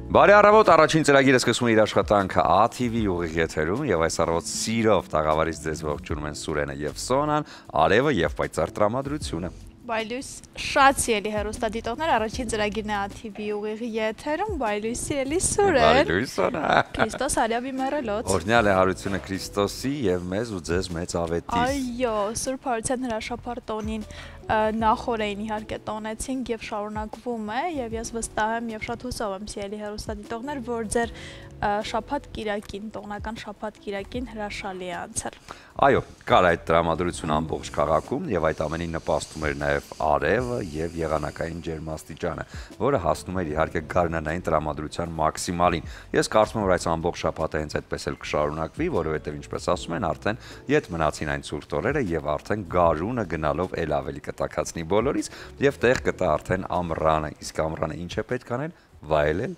Բարի առավոտ, առաջին ծրագիրը սկսում է իր աշխատանքը ATV ուղիղ եթերում եւ այս առավոտ սիրով տաղավարից ձեզ ողջունում են Սուրենը եւ Սոնան, Արևը եւ պայծառ տրամադրությունը։ Բայլույս շատ սիրելի հեռուստադիտողներ, առաջին ծրագիրն է ATV ուղիղ եթերում, բայլույս սիրելի Սուրեն։ Բարի Սոնա։ Քրիստոս արյավի մեռելոց։ Օրհնյալ է հարությունը Քրիստոսի եւ մեզ ու ձեզ մեծ ավետիս։ Այո, Սուրբ Հարության հրաշափառ տոնին նախորդին իհարկե տոնեցինք եւ շարունակվում է եւ ես վստահ եմ եւ շատ հուսով եմ սիրելի հեռուստադիտողներ, որ ձեր շաբաթ կիրակին, տոնական շաբաթ կիրակին հրաշալի է անցել։ Այո, կար այդ տրամադրությունը ամբողջ քաղաքում եւ այդ ամենին նպաստում էր նաեւ արևը եւ եղանակային ջերմաստիճանը, որը հասնում էր իհարկե գարնանային տրամադրության մաքսիմալին։ Ես կարծում եմ, որ այս ամբողջ շաբաթը հենց այդպես էլ կշարունակվի, որովհետեւ ինչպես ասում են, արդեն իդ մնացին այն ցուրտ օրերը եւ արդեն գարունը գնալով էլ ավելի կտակացնի բոլորից եւ տեղ կտա արդեն ամռանը։ Իսկ ամռանը ինչ է պետք անել։ Վայելել։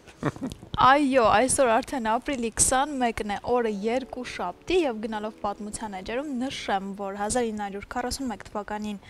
Այո, այսօր արդեն ապրիլի 21-ն է, օրը երկուշաբթի եւ գնալով պատմության էջերում նշեմ, որ 1941 թվականին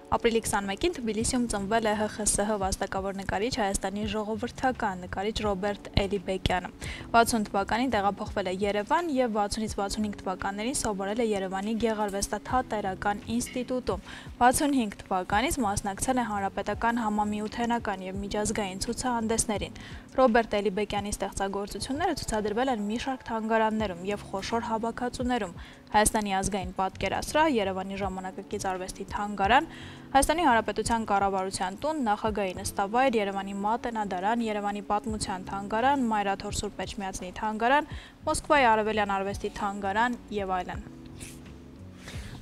ապրիլի 21-ին Թբիլիսիում ծնվել է ՀԽՍՀ վաստակավոր նկարիչ Հայաստանի ժողովրդական նկարիչ Ռոբերտ Էլիբեկյանը։ 60 թվականին տեղափոխվել է Երևան եւ 60-ից 65 թվականներին սովորել է Երևանի Գեղարվեստաթատերական ինստիտուտում։ 65 թվականից մասնակցել է հանրապետական համամիութենական եւ միջազգային ցուցահանդեսներին։ Ռոբերտ Էլիբեկյանի ստեղծագործությունները ցուցադրվել են մի շարք թանգարաններում եւ խոշոր հավաքածուներում։ Հայաստանի ազգային պատկերասրահ, Երևանի ժամանակակից արվեստի թանգարան, Հայաստանի Հանրապետության կառավարության տուն, Նախագահի նստավայր, Երևանի մատենադարան, Երևանի պատմության թանգարան, Մայրաթոր Սուրբ Էջմիածնի թանգարան, Մոսկվայի արևելյան արվեստի թանգարան եւ այլն։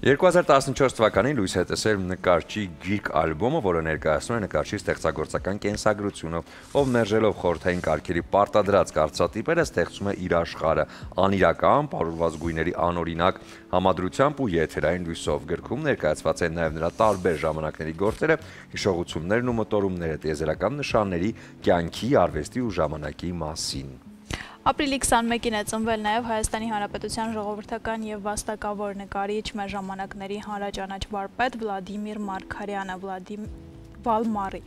2014 թվականին լույս է տեսել նկարչի գիրք ալբոմը, որը ներկայացնում է նկարչի ստեղծագործական կենսագրությունը, ով մերժելով խորհրդային կարգերի պարտադրած կարծրատիպերը ստեղծում է իր աշխարհը, անիրական, պարուրված գույների անօրինակ համադրությամբ ու եթերային լույսով։ Գրքում ներկայացված են նաև նրա տարբեր ժամանակների գործերը, հիշողություններն ու մտորումները, տիեզերական նշանների, կյանքի, արվեստի ու ժամանակի մասին։ Ապրիլի 21-ին է ծնվել նաև Հայաստանի Հանրապետության ժողովրդական եւ վաստակավոր նկարիչ մեր ժամանակների հանրաճանաչ վարպետ Վլադիմիր Մարգարյանը, Վալմարի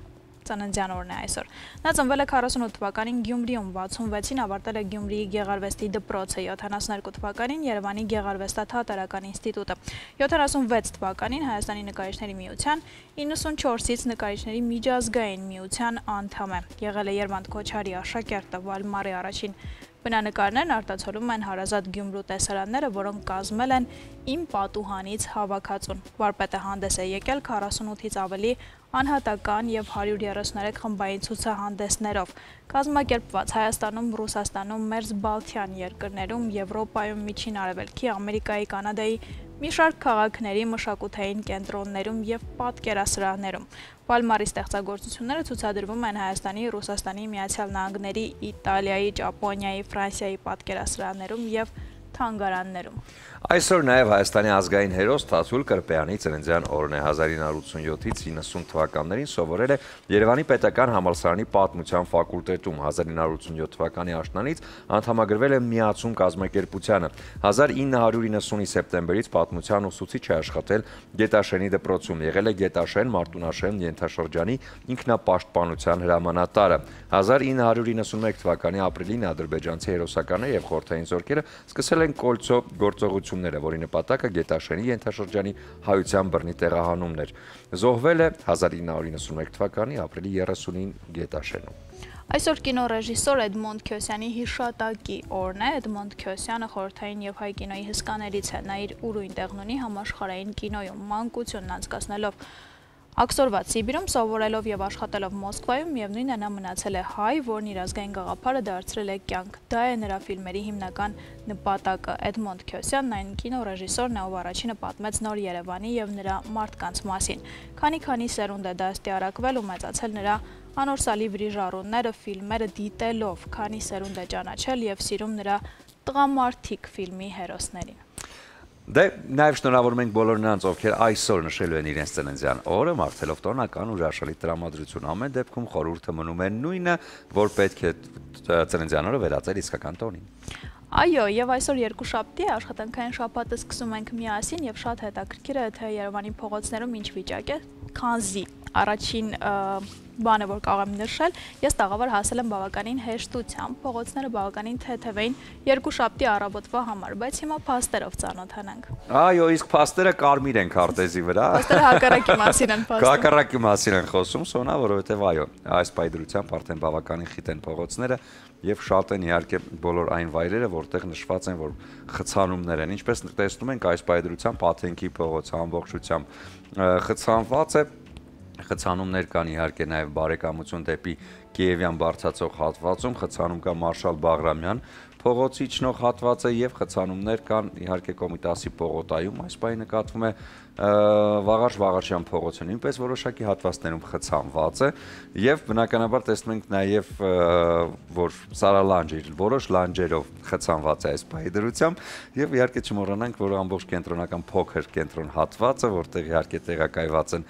ծննդյան օրն է այսօր։ Նա ծնվել է 48 թվականին Գյումրիում, 66-ին ավարտել է Գյումրիի Գեղարվեստի դպրոցը, 72 թվականին Երևանի Գեղարվեստաթատերական ինստիտուտը, 76 թվականին Հայաստանի նկարիչների միության, 94-ից նկարիչների միջազգային միության անդամ է։ Եղել է Երվանդ Քոչարի աշակերտը, Վալմարի առաջին բնանկարներն արտացոլում են հարազատ Գյումրու տեսարանները, որոնք կազմել են Իմ պատուհանից հավաքածուն։ Վարպետը հանդես է եկել 48-ից ավելի անհատական եւ 133 խմբային ցուցահանդեսներով, կազմակերպված Հայաստանում, Ռուսաստանում, Մերձբալթյան երկրներում, Եվրոպայում, Միջին Արևելքի, Ամերիկայի, Կանադայի մի շարք քաղաքների մշակութային կենտրոններում եւ պատկերասրահներում։ Վալմարի ստեղծագործությունները ցուցադրվում են Հայաստանի, Ռուսաստանի, Միացյալ Նահանգների, Իտալիայի, Ճապոնիայի, Ֆրանսիայի պատկերասրահներում եւ թանգարաններում։ Այսօր նաև Հայաստանի ազգային հերոս Թաթուլ Կրպեյանի ծննդյան օրն է։ 1987-ից 90 թվականներին սովորել է Երևանի պետական համալսարանի պատմության ֆակուլտետում, 1987 թվականի աշնանից անդամագրվել է Միացում կազմակերպությանը։ 1990-ի սեպտեմբերից պատմության ուսուցիչ է աշխատել Գետաշենի դպրոցում, եղել է Գետաշեն, Մարտունաշեն ենթաշրջանի ինքնապաշտպանության հրամանատարը։ 1991 թվականի ապրիլին ադրբեջանցի հերոսականները եւ խորհրդային զորքերը սկսել են Կոլցո գործողությունները, որի նպատակը Գետաշենի ենթաշրջանի հայության բռնի տեղահանումն էր։ Զոհվել է 1991 թվականի ապրիլի 30-ին Գետաշենում։ Այսօր կինոռեժիսոր Էդմոնդ Քյոսյանի հիշատակի օրն է։ Էդմոնդ Քյոսյանը խորհրդային եւ հայ կինոյի հսկաներից է։ Նա իր ուրույն տեղն ունի համաշխարհային կինոյում, մանկությունն անցկացնելով Աքսորված Սիբիրում, սովորելով եւ աշխատելով Մոսկվայում, միևնույնն է նա մնացել է հայ, որն իր ազգային գաղափարը դարձրել է կյանք։ Դա է նրա ֆիլմերի հիմնական նպատակը։ Էդմոնդ Քյոսյանն այն կինոռեժիսորն է, ով առաջինը պատմեց Նոր Երևանի եւ նրա մարդկանց մասին։ Քանի սերունդ է դաստիարակվել ու մեծացել նրա անորսալի վրիժառունները, ֆիլմերը դիտելով, քանի սերունդ է ճանաչել եւ սիրում նրա Տղամարդիկ ֆիլմի հերոսներին։ Դե նաև շնորհավորում ենք բոլոր նրանց, ովքեր այսօր նշելու են իրենց ծննդյան օրը, մաղթելով տոնական ու հրաշալի տրամադրություն։ Ամեն դեպքում խորհուրդը մնում է նույնը, որ պետք է ծննդյան օրը վերածել իսկական տոնին։ Այո, եւ այսօր երկուշաբթի է, աշխատանքային շաբաթը սկսում ենք միասին եւ շատ հետաքրքիր է, թե Երևանի փողոցներում ինչ վիճակ է, քանզի Առաջին բանը, որ կարող եմ նշել, ես տաղավար հասել եմ բավականին հեշտությամբ, փողոցները բավականին թեթև էին երկուշաբթի առավոտվա համար, բայց հիմա փաստերով ծանոթանանք։ Այո, իսկ փաստերը կարմիր են քարտեզի վրա։ Փաստերը հակառակի մասին են խոսում։ Հակառակի մասին են խոսում, Սոնա, որովհետև այո, այս պայդրությամբ արդեն բավականին խիտ են փողոցները եւ շատ են իհարկե բոլոր այն վայրերը, որտեղ նշված են, որ խցանումներ են։ Ինչպես տեսնում ենք, այս պայդրությամբ Աթենքի փողոցը ամբողջությամբ խցանված է։ Խցանումներ կան իհարկե նաև բարեկամություն դեպի Կիևյան բարձրացող հատվածում, խցանում կա Մարշալ Բաղրամյան փողոցի իջնող հատվածը եւ խցանումներ կան իհարկե Կոմիտասի պողոտայում, այս պահի նկատվում է Վաղարշ-Վաղարշյան փողոցը նույնպես որոշակի հատվածներում խցանված է եւ բնականաբար տեսնում ենք նաեւ որ Սարալանջը որոշ լանջերով խցանված է այս պահի դրությամբ եւ իհարկե չմոռանանք, որ ամբողջ կենտրոնական փոքր կենտրոն հատվածը, որտեղ իհարկե տեղակայված են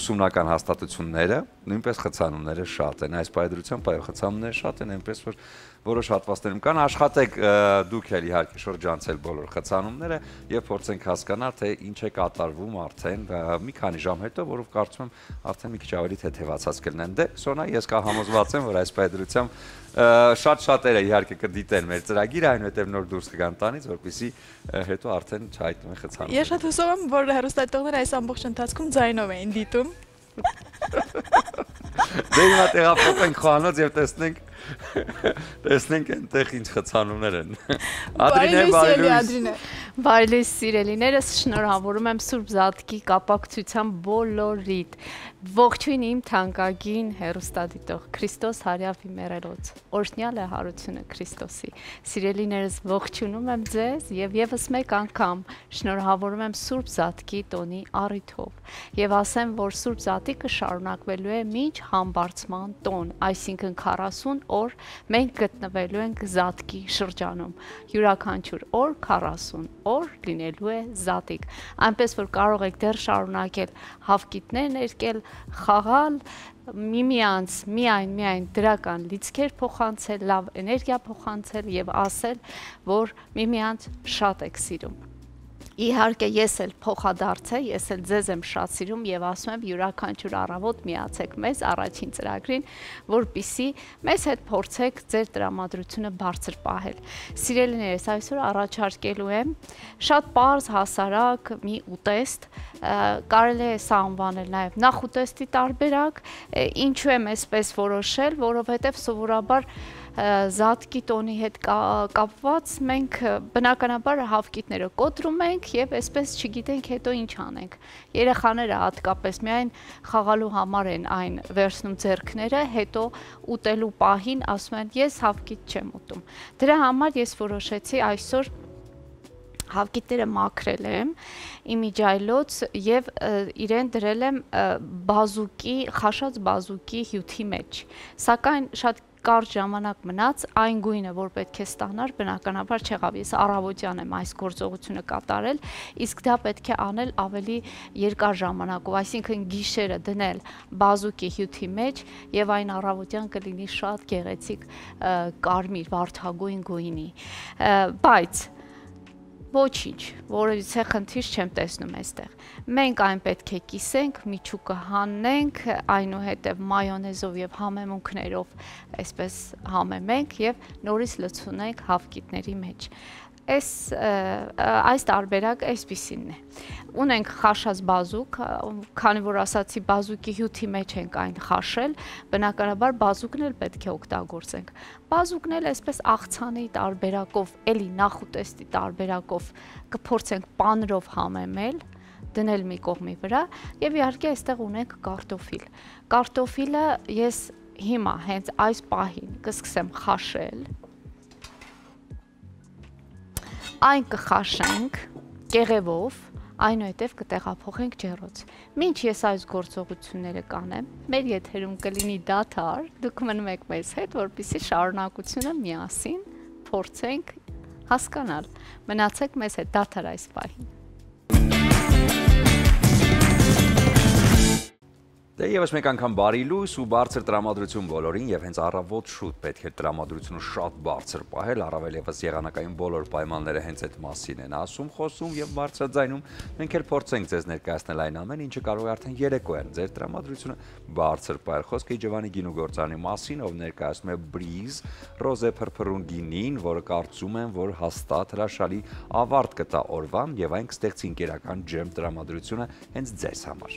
ուսումնական հաստատությունները, նույնպես խցանումները շատ են։ Այս պահի դրությամբ այո, խցանումները շատ են, այնպես որ որոշ հատվածներում կան, աշխատեք դուք էլ իհարկե շրջանցել բոլոր խցանումները եւ փորձենք հասկանալ, թե ինչ է կատարվում արդեն մի քանի ժամ հետո, որով կարծում եմ արդեն մի քիչ ավելի թեթևացած կլինեն։ Դե Սոնա, ես կհամոզված եմ, որ այս պայդրությամբ շատ-շատերը իհարկե կդիտեն մեր ծրագիրը, այնուհետև նոր դուրս կգան տանից, որպեսզի հետո արդեն չհայտնվեն խցանումները։ Ես շատ հուսով եմ, որ հեռուստատիտողները այս ամբողջ ընթացքում ձայնով էին դիտում։ Դե հիմա տեղափոխենք խոհանոց եւ տեսնենք այնտեղ ինչ խցանումներ են։ Ադրինե, Բարելույս սիրելիներս, շնորհավորում եմ Սուրբ Զատկի կապակցությամբ բոլորիդ։ Ողջույն իմ թանկագին հեռուստադիտող Քրիստոս հարյավի մեռելոց։ Օրհնյալ է հարությունը Քրիստոսի։ Սիրելիներս, ողջունում եմ ձեզ եւ եւս մեկ անգամ շնորհավորում եմ Սուրբ Զատկի տոնի առիթով եւ ասեմ, որ Սուրբ Զատիկը շարունակվելու է մինչ համբարձման տոն, այսինքն 40 օր մենք գտնվելու ենք Զատկի շրջանում։ Յուրաքանչյուր օր 40 օր լինելու է Զատիկ։ Այնպես որ կարող եք դեռ շարունակել հավկիտներ ներկել, խաղալ, միմյանց միայն դրական լիցքեր փոխանցել, լավ էներգիա փոխանցել եւ ասել, որ միմյանց շատ եք սիրում։ Իհարկե ես էլ փոխադարձ եմ, ես էլ ձեզ եմ շատ սիրում եւ ասում եմ յուրաքանչյուր առավոտ միացեք մեզ առաջին ծրագրին, որպիսի մեզ հետ փորձեք ձեր տրամադրությունը բարձր պահել։ Սիրելիներս, այսօր առաջարկելու եմ շատ պարզ հասարակ մի ուտեստ, կարելի է սա անվանել նաեւ նախուտեստի տարբերակ, ինչու եմ այսպես որոշել, որովհետեւ սովորաբար Զատկի տոնի հետ կապված մենք բնականաբար հավկիտները կոտրում ենք եւ այսպես չգիտենք հետո ինչ անենք։ Երեխաները հատկապես միայն խաղալու համար են այն վերցնում ձեռքները, հետո ուտելու պահին ասում են ես հավկիտ չեմ ուտում։ Դրա համար ես որոշեցի այսօր հավկիտները մաքրել եմ իմիջայլոց եւ իրեն դրել եմ բազուկի, խաշած բազուկի հյութի մեջ։ Սակայն շատ կարճ ժամանակ մնաց, այն գույնը, որ պետք է ստանար, բնականաբար չեղավ, ես առավոտյան եմ այս գործողությունը կատարել, իսկ դա պետք է անել ավելի երկար ժամանակով, այսինքն գիշերը դնել բազուկի հյութի մեջ եւ այն առավոտյան կլինի շատ գեղեցիկ կարմիր, վարդագույն գույնի, բայց ոչինչ, որովհետեւ խնդիր չեմ տեսնում այստեղ։ Մենք այն պետք է կիսենք, միջուկը հանենք, այնուհետև մայոնեզով եւ համեմունքներով այսպես համեմենք եւ նորից լցունենք հավկիտների մեջ։ Այս տարբերակ այսպիսին է։ Ունենք խաշած բազուկ, քանի որ ասացի բազուկի հյութի մեջ ենք այն խաշել, բնականաբար բազուկն էլ պետք է օգտագործենք։ Բազուկն էլ այսպես աղցանի տարբերակով, էլի նախուտեստի տարբերակով կփորձենք պանրով համեմել, դնել մի կողմի վրա եւ իհարկե այստեղ ունենք կարտոֆիլ։ Կարտոֆիլը ես հիմա հենց այս պահին կսկսեմ խաշել։ Այն կխաշենք կեղևով, այնուհետև կտեղափոխենք ջեռոց։ Մինչ ես այս գործողությունները կանեմ, մեր եթերում կլինի դադար, դուք մնում եք մեզ հետ, որպեսզի շարունակությունը միասին փորձենք հասկանալ։ Մնացեք մեզ հետ, դադար այս պահին։ Դե եւս մեկ անգամ բարի լույս ու բարձր տրամադրություն բոլորին եւ հենց առավոտ շուտ պետք է տրամադրությունը շատ բարձր պահել, առավել եւս եղանակային բոլոր պայմանները հենց այդ մասին են ասում, խոսում եւ բարձրաձայնում։ Մենք էլ փորձենք ձեզ ներկայացնել այն ամեն ինչը կարող է արդեն երեկոյան ձեր տրամադրությունը բարձր պահել։ Խոսքը Իջևանի գինու գործարանի մասին, ով ներկայացնում է Breeze ռոզե փրփրուն գինին, որը կարծում եմ, որ հաստատ հրաշալի ավարտ կտա օրվան եւ այն կստեղծի ինքերական ջեմ տրամադրությունը հենց ձեզ համար։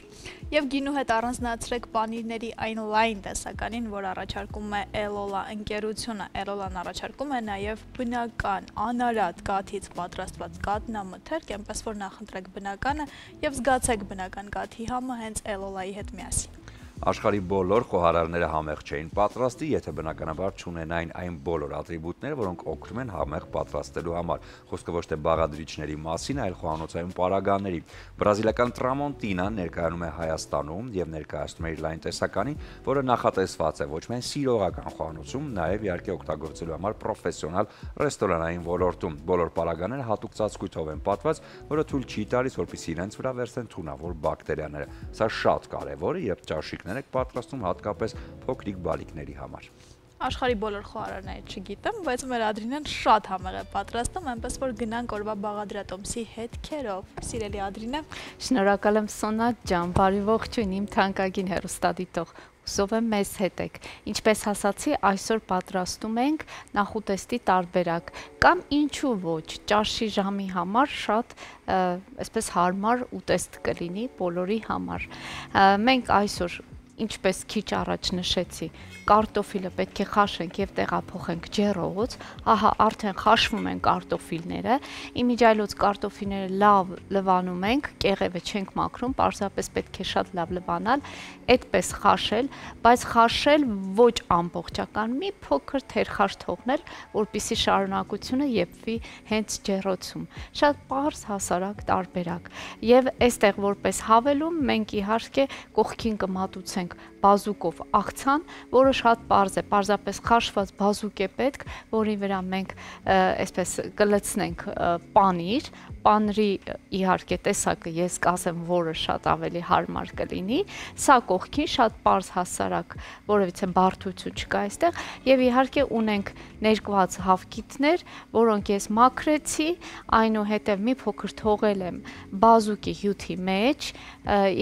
Եվ գինու հետ առանձնացրեք պանիրների այն լայն տեսականին, որ առաջարկում է Էլոլա ընկերությունը։ Էլոլան առաջարկում է նաև բնական, անարատ կաթից պատրաստված կաթնամթերք, այնպես որ նախընտրեք բնականը եւ զգացեք բնական կաթի համը հենց Էլոլայի հետ միասին։ Աշխարհի բոլոր խոհարարները համեղ չէին պատրաստի, եթե բնականաբար չունենային այն բոլոր ատրիբուտները, որոնք օգնում են համեղ պատրաստելու համար։ Խոսքը ոչ թե բաղադրիչների մասին, այլ խոհանոցային պարագաների։ Բրազիլական Տրամոնտինան ներկայանում է Հայաստանում եւ ներկայացնում է իր լայն տեսականին, որը նախատեսված է ոչ միայն սիրողական խոհանոցում, նաեւ իհարկե օգտագործելու համար պրոֆեսիոնալ ռեստորանային ոլորտում։ Բոլոր պարագաները հատուկ ծածկույթով են պատված, որը թույլ չի տալիս, որպեսզի իրենց վրա վերցնեն թունավոր բակտերիաները։ Սա շատ կարեւոր է, երբ ճաշիկներ եք պատրաստում հատկապես փոքրիկ բալիկների համար։ Աշխարհի բոլոր խոհարարները չգիտեմ, բայց մեր Ադրինեն շատ համեղ է պատրաստում, այնպես որ գնանք օրվա բաղադրատոմսի հետքերով։ Սիրելի Ադրինե, շնորհակալ եմ Սոնա ջան, բարի ողջույն իմ թանկագին հեռուստադիտող։ Հուսով եմ մեզ հետ եք։ Ինչպես ասացի, այսօր պատրաստում ենք նախուտեստի տարբերակ կամ ինչու ոչ, ճաշի ժամի համար շատ այսպես հարմար ուտեստ կլինի բոլորի համար։ Մենք այսօր ինչպես քիչ առաջ նշեցի, կարտոֆիլը պետք է խաշենք եւ տեղափոխենք ջեռոց, ահա արդեն խաշվում են կարտոֆիլները, իմիջիայլոց կարտոֆիլները լավ լվանում ենք, կեղևը չենք մաքրում, պարզապես պետք է շատ լավ լվանալ, այդպես խաշել, բայց խաշել ոչ ամբողջական, մի փոքր թերխաշ թողնել, որպեսզի շարունակությունը եփվի հենց ջեռոցում։ Շատ պարզ հասարակ տարբերակ։ Եվ այստեղ որպես հավելում մենք իհարկե կողքին կմատուցենք բազուկով աղցան, որը շատ պարզ է, պարզապես խաշված բազուկ է պետք, որի վրա մենք այսպես կլցնենք պանիր, պանրի իհարկե տեսակը ես կասեմ, որը շատ ավելի հարմար կլինի, սա կողքին շատ պարզ հասարակ, որովհետև բարդություն չկա այստեղ, եւ իհարկե ունենք ներկված հավկիթներ, որոնք ես մաքրեցի, այնուհետև մի փոքր թողել եմ բազուկի հյութի մեջ,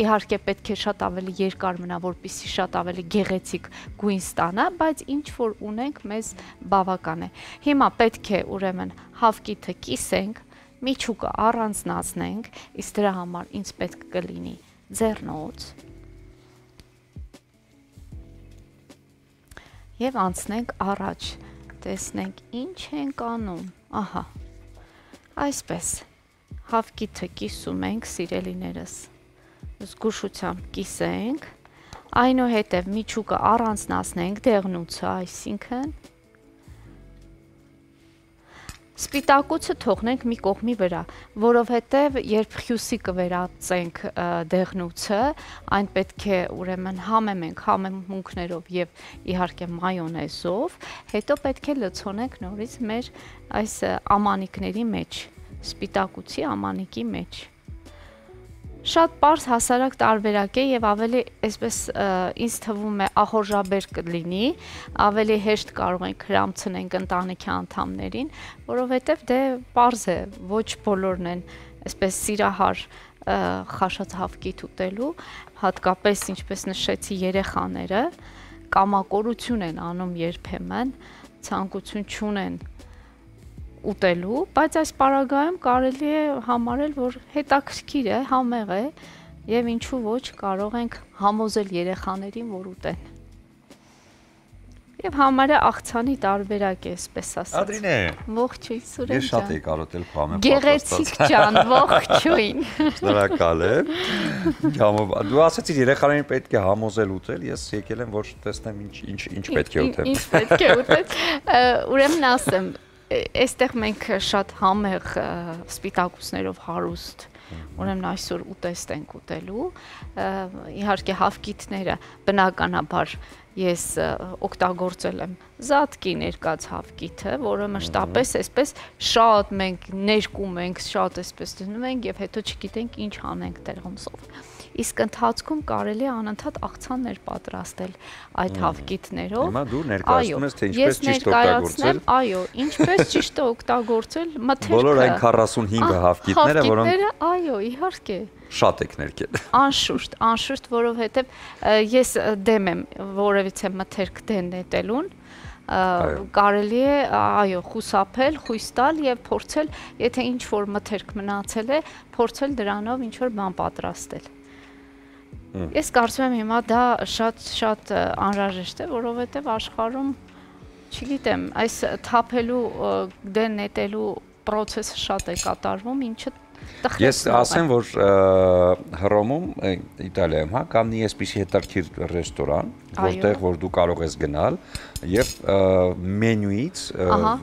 իհարկե պետք է շատ ավելի երկար մնա, որպեսզի շատ ավելի գեղեցիկ գույն ստանա, բայց ինչ որ ունենք մեզ բավական է։ Հիմա պետք է ուրեմն հավկիթը կիսենք, միջուկը առանձնացնենք, իսկ դրա համար ինձ պետք կլինի ձեռնոց եւ անցնենք առաջ, տեսնենք ինչ ենք անում, ահա, այսպես, հավկիթը կիսում ենք, սիրելիներս, զգուշությամբ կիսենք, այնուհետև միջուկը առանձնացնենք դեղնուցը, այսինքն սպիտակուցը թողնենք մի կողմի վրա, որովհետև երբ հյուսի կվերածենք դեղնուցը, այն պետք է ուրեմն համեմենք համեմունքներով եւ իհարկե մայոնեզով, հետո պետք է լցոնենք նորից մեր այս ամանիկների մեջ, սպիտակուցի ամանիկի մեջ։ Շատ պարզ հասարակ տարբերակ է եւ ավելի այսպես ինձ թվում է ախորժաբեր կլինի, ավելի հեշտ կարող ենք հրամցնենք ընտանիքի անդամներին, որովհետեւ դե պարզ է, ոչ բոլորն են այսպես սիրահար խաշած հավկիթ ուտելու, հատկապես ինչպես նշեցի երեխաները կամակորություն են անում երբեմն, ցանկություն չունեն ուտելու, բայց այս պարագայում կարելի է համարել, որ հետաքրքիր է, համեղ է եւ ինչու ոչ կարող ենք համոզել երեխաներին, որ ուտեն։ Եվ համարյա աղցանի տարբերակ է, այսպես ասած։ Ադրինե, ողջույն Սուրեն ջան։ Ես շատ էի կարոտել համեղ Գեղեցիկ ջան, ողջույն։ Շնորհակալ եմ։ Դու ասացիր երեխաներին պետք է համոզել ուտել, ես եկել եմ որ տեսնեմ ինչ պետք է ուտել։ Ինչ պետք է ուտել։ Ուրեմն ասեմ, այստեղ մենք շատ համեղ սպիտակուցներով հարուստ, ուրեմն այսօր ուտեստ ենք ուտելու, իհարկե հավկիթները բնականաբար ես օգտագործել եմ զատկի ներկած հավկիթը, որը մշտապես այսպես շատ մենք ներկում ենք, շատ այսպես դնում ենք եւ հետո չգիտենք ինչ անենք դրանցով։ իսկ ընթացքում կարելի է անընդհատ աղցաններ պատրաստել այդ հավկիթներով։ Հիմա դու ներկայացնում ես, թե ինչպես ճիշտ օգտագործել։ Այո, ինչպես ճիշտ օգտագործել մթերքը։ Բոլոր այն 45 հավկիթները, որոնք այո, իհարկե շատ եք ներկել։ Անշուշտ, որովհետև ես դեմ եմ որևիցե մթերք դեն նետելուն, կարելի է, այո, խուսափել, խույս տալ եւ փորձել, եթե ինչ որ մթերք մնացել է, փորձել դրանով ինչ որ բան պատրաստել։ Ես կարծում եմ հիմա դա շատ անհրաժեշտ է, որովհետև աշխարհում, չգիտեմ, այս թափելու դեն նետելու process-ը շատ է կատարվում, ինչը Ես ասեմ, որ Հռոմում, Իտալիայում, կա մի այսպիսի հետաքրքիր ռեստորան, որտեղ որ դու կարող ես գնալ եւ մենյուից,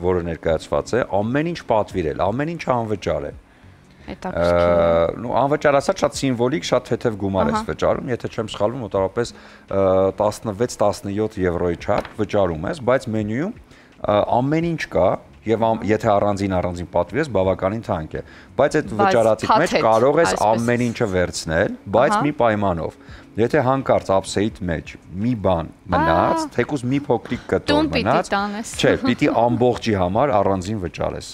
որը ներկայացված է, ամեն ինչ պատվիրել, ամեն ինչ անվճար է։ Անվճար ասած շատ սիմվոլիկ, շատ թեթև գումար ես վճարում, եթե չեմ սխալվում, մոտավորապես 16-17 եվրոյի չափ վճարում ես, բայց մենյուում ամեն ինչ կա Եվ եթե առանձին պատվիրես, բավականին թանկ է, բայց այդ վճարածից մեջ կարող ես ամեն ինչը վերցնել, բայց մի պայմանով, եթե հանկարծ ափսեիդ մեջ մի բան մնաց, թեկուզ մի փոքրիկ կտոր մնաց, չէ, պիտի ամբողջի համար առանձին վճարես։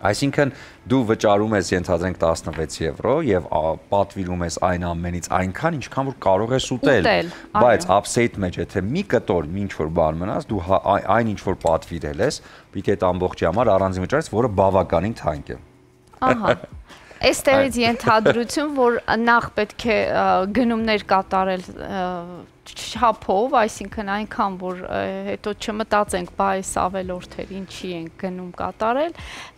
Այսինքն դու վճարում ես ենթադրենք 16 եվրո եւ պատվիրում ես այն ամենից այնքան ինչքան որ կարող ես ուտել, բայց ափսեիդ մեջ եթե մի կտոր ինչ որ բան մնաց, դու այն ինչ որ պատվիրել ես, պիտի այդ ամբողջի համար առանձին վճարես, որը բավականին թանկ է։ Ահա։ Այստեղից ենթադրություն, որ նախ պետք է գնումներ կատարել չափով, այսինքն այնքան, որ հետո չմտածենք, բա այս ավելորդեր ինչի են գնում կատարել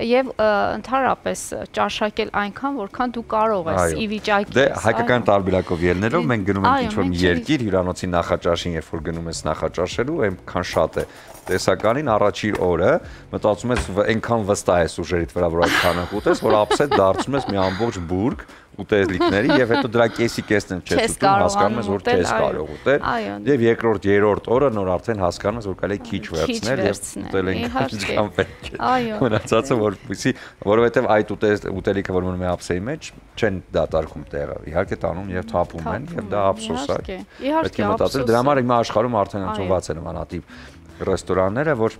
եւ ընդհանրապես ճաշակել այնքան, որքան դու կարող ես ի վիճակի։ Դե հայկական տարբերակով ելնելով մենք գնում ենք ինչ-որ մի երկիր, հյուրանոցի նախաճաշին, երբ որ գնում ես նախաճաշելու, այնքան շատ է։ Տեսականին առաջի օրը մտածում ես այնքան վստահ ես ուժերիդ վրա, որ այդքանը ուտես, որ ափսետ դարձում ես մի ամբողջ բուրգ ուտելիքների եւ հետո դրա կեսի-կեսն չես ուտում, հասկանում ես, որ չես կարող ուտել։ Եվ երկրորդ, երրորդ օրը նոր արդեն հասկանում ես, որ կարելի է քիչ վերցնել եւ ուտել այնքան պետք է։ Մնացածը որովհետեւ այդ ուտելիքը, որ մնում է ափսեի մեջ, չեն դատարկում տեղը։ Իհարկե տանում եւ թափում են եւ դա ափսոս է։ Պետք է մտածել, դրա համար հիմա աշխարհում արդեն ընդունված են նմանատիպ ռեստորանները, որ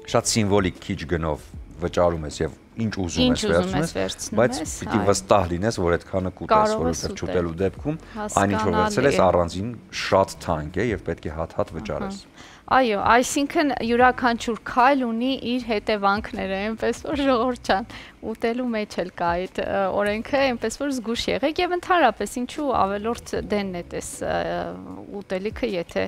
շատ սիմվոլիկ քիչ գնով վճարում ես եւ ինչ ուզում ես վերցնես, բայց պիտի վստահ լինես, որ այդքանը կուտես, որովհետեւ չուտելու դեպքում այն ինչ որ վերցել ես առանձին շատ թանկ է եւ պետք է հատ-հատ վճարես։ Այո, այսինքն յուրաքանչյուր քայլ ունի իր հետևանքները, այնպես որ ժողովուրդ ջան, ուտելու մեջ էլ կա այդ օրենքը, այնպես որ զգուշ եղեք եւ ընդհանրապես ինչու ավելորդ դեն նետես ուտելիքը, եթե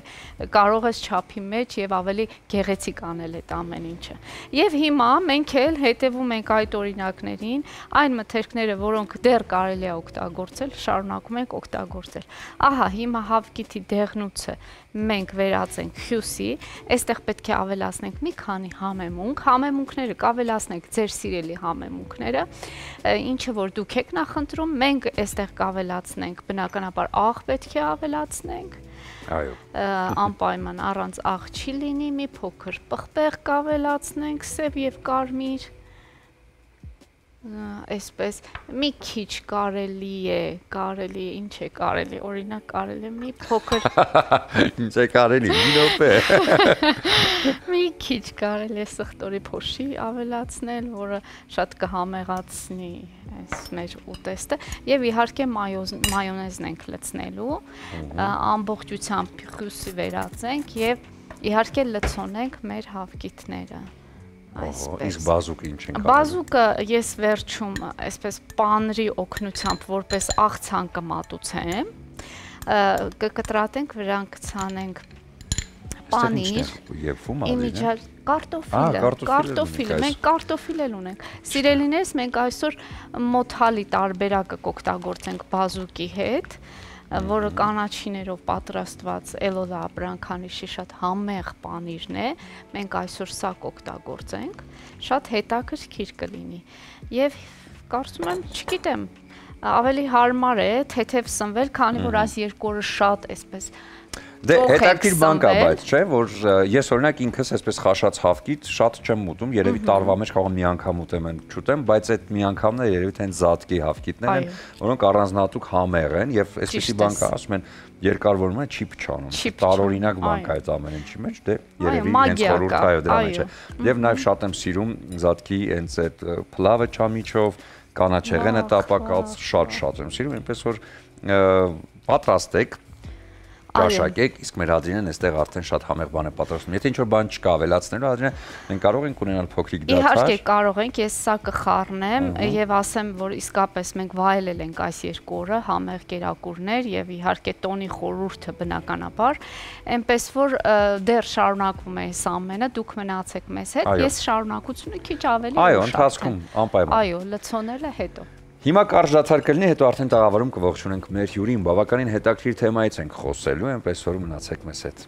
կարող ես չափի մեջ եւ ավելի գեղեցիկ անել այդ ամեն ինչը։ Եվ հիմա մենք էլ հետևում ենք այդ օրինակներին, այն մթերքները, որոնք դեռ կարելի է օգտագործել, շարունակում ենք օգտագործել։ Ահա, հիմա հավկիթի դեղնուցը մենք վերածենք հյուսի, այստեղ պետք է ավելացնենք մի քանի համեմունքները կավելացնենք ձեր սիրելի համեմունքները, ինչը որ դուք եք նախընտրում, մենք այստեղ կավելացնենք, բնականաբար աղ պետք է ավելացնենք, անպայման առանց աղ չի լինի, մի փոքր պղպեղ կավելացնենք, սև եւ կարմիր, այսպես մի քիչ կարելի է, ինչ է կարելի, օրինակ կարելի է մի փոքր ինչ է կարելի, մի րոպե մի քիչ կարելի է սխտորի փոշի ավելացնել, որը շատ կհամեղացնի այս մեր ուտեստը եւ իհարկե մայոնեզն ենք լցնելու, ամբողջությամբ հյուսի վերածենք եւ իհարկե լցոնենք մեր հավկիթները։ Իսկ բազուկը ինչ են կարելի։ Բազուկը ես վերջում այսպես պանրի օգնությամբ որպես աղցան կմատուցեմ, կկտրատենք, վրան կցանենք պանիր, կարտոֆիլը, մենք կարտոֆիլ էլ ունենք։ Սիրելիներս, մենք այսօր մոթալի տարբերակը կօգտագործենք բազուկի հետ, որը կանաչիներով պատրաստված Էլոլա Աբրանքանիշի շատ համեղ պանիրն է, մենք այսօր սա կօգտագործենք, շատ հետաքրքիր կլինի եւ կարծում եմ, չգիտեմ, ավելի հարմար է թեթև սնվել, քանի որ այս երկու օրը շատ այսպես Դե հետաքրքիր բան կա, բայց չէ, որ ես օրինակ ինքս այսպես խաշած հավկիտ շատ չեմ ուտում, երևի տարվա մեջ կարող եմ մի անգամ ուտեմ, չուտեմ, բայց այդ մի անգամն է երևի թե զատկի հավկիտներ են, որոնք առանձնահատուկ համեղ են եւ այսպեսի բան կա, ասում են երկարվորում է չի փչանում։ Տարօրինակ բան կա այդ ամեն ինչի մեջ, դե երևի հենց խորհուրդայով դրա մեջ է։ Եվ նաեւ շատ եմ սիրում զատկի հենց այդ փլավը չամիչով, կանաչեղենը տապակած, շատ եմ սիրում, այնպես որ պատրաստեք Կաշակեք, իսկ մեր Ադրինեն այստեղ արդեն շատ համեղ բան է պատրաստում։ Եթե ինչ-որ բան չկա ավելացնելու, Ադրինե, մենք կարող ենք ունենալ փոքրիկ դաթար։ Իհարկե կարող ենք, ես սա կխառնեմ եւ ասեմ, որ իսկապես մենք վայելել ենք այս երկու օրը համեղ կերակուրներ եւ իհարկե տոնի խորհուրդը բնականաբար, այնպես որ դեռ շարունակվում է այս ամենը, դուք մնացեք մեզ հետ, ես շարունակությունը քիչ ավելի ուշ։ Այո, ընթացքում անպայման։ Այո, լցոնելը հետո։ Հիմա կարճ դադար կլինի, հետո արդեն տաղավարում կողջունենք մեր հյուրին, բավականին հետաքրքիր թեմայից ենք խոսելու, այնպես որ մնացեք մեզ հետ։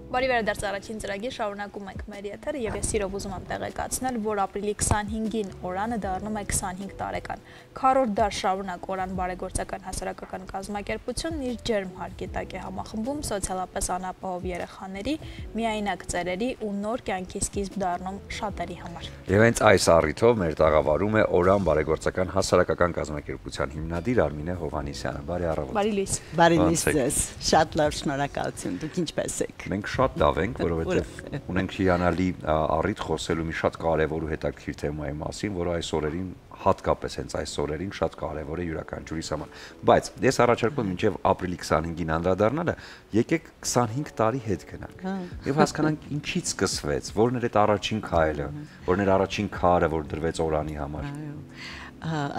Բարի վերադարձ առաջին ծրագիր շարունակում ենք մեր եթերը եւ ես սիրով ուզում եմ տեղեկացնել, որ ապրիլի 25-ին օրանը դառնում է 25 տարեկան։ Քառորդ դար շարունակ օրան բարեգործական հասարակական կազմակերպությունն իր ջերմ հարկի տակ է համախմբում սոցիալապես անապահով երեխաների, միայնակ ծերերի ու նոր կյանքի սկիզբ դառնում շատերի համար։ Եվ հենց այս առիթով մեր տաղավարում է օրան բարեգործական հասարակական կազմակերպության հիմնադիր Արմինե Հովհաննիսյանը։ Բարի առավոտ։ Բարի լույս։ Բարի լույս ձեզ։ Շատ լավ, շնորհակալություն։ Դուք ինչպե՞ս եք։ Մենք շատ լավ ենք, որովհետև ունենք հիանալի առիթ խոսելու մի շատ կարևոր ու հետաքրքիր թեմայի մասին, որը այս օրերին հատկապես հենց այս օրերին շատ կարևոր է յուրաքանչյուրիս համար։ Բայց ես առաջարկում եմ մինչև ապրիլի 25-ին անդրադառնալը, եկեք 25 տարի հետ գնանք եւ հասկանանք ինչից սկսվեց, որն էր այդ առաջին քայլը, որն էր առաջին քարը, որ դրվեց օրանի համար։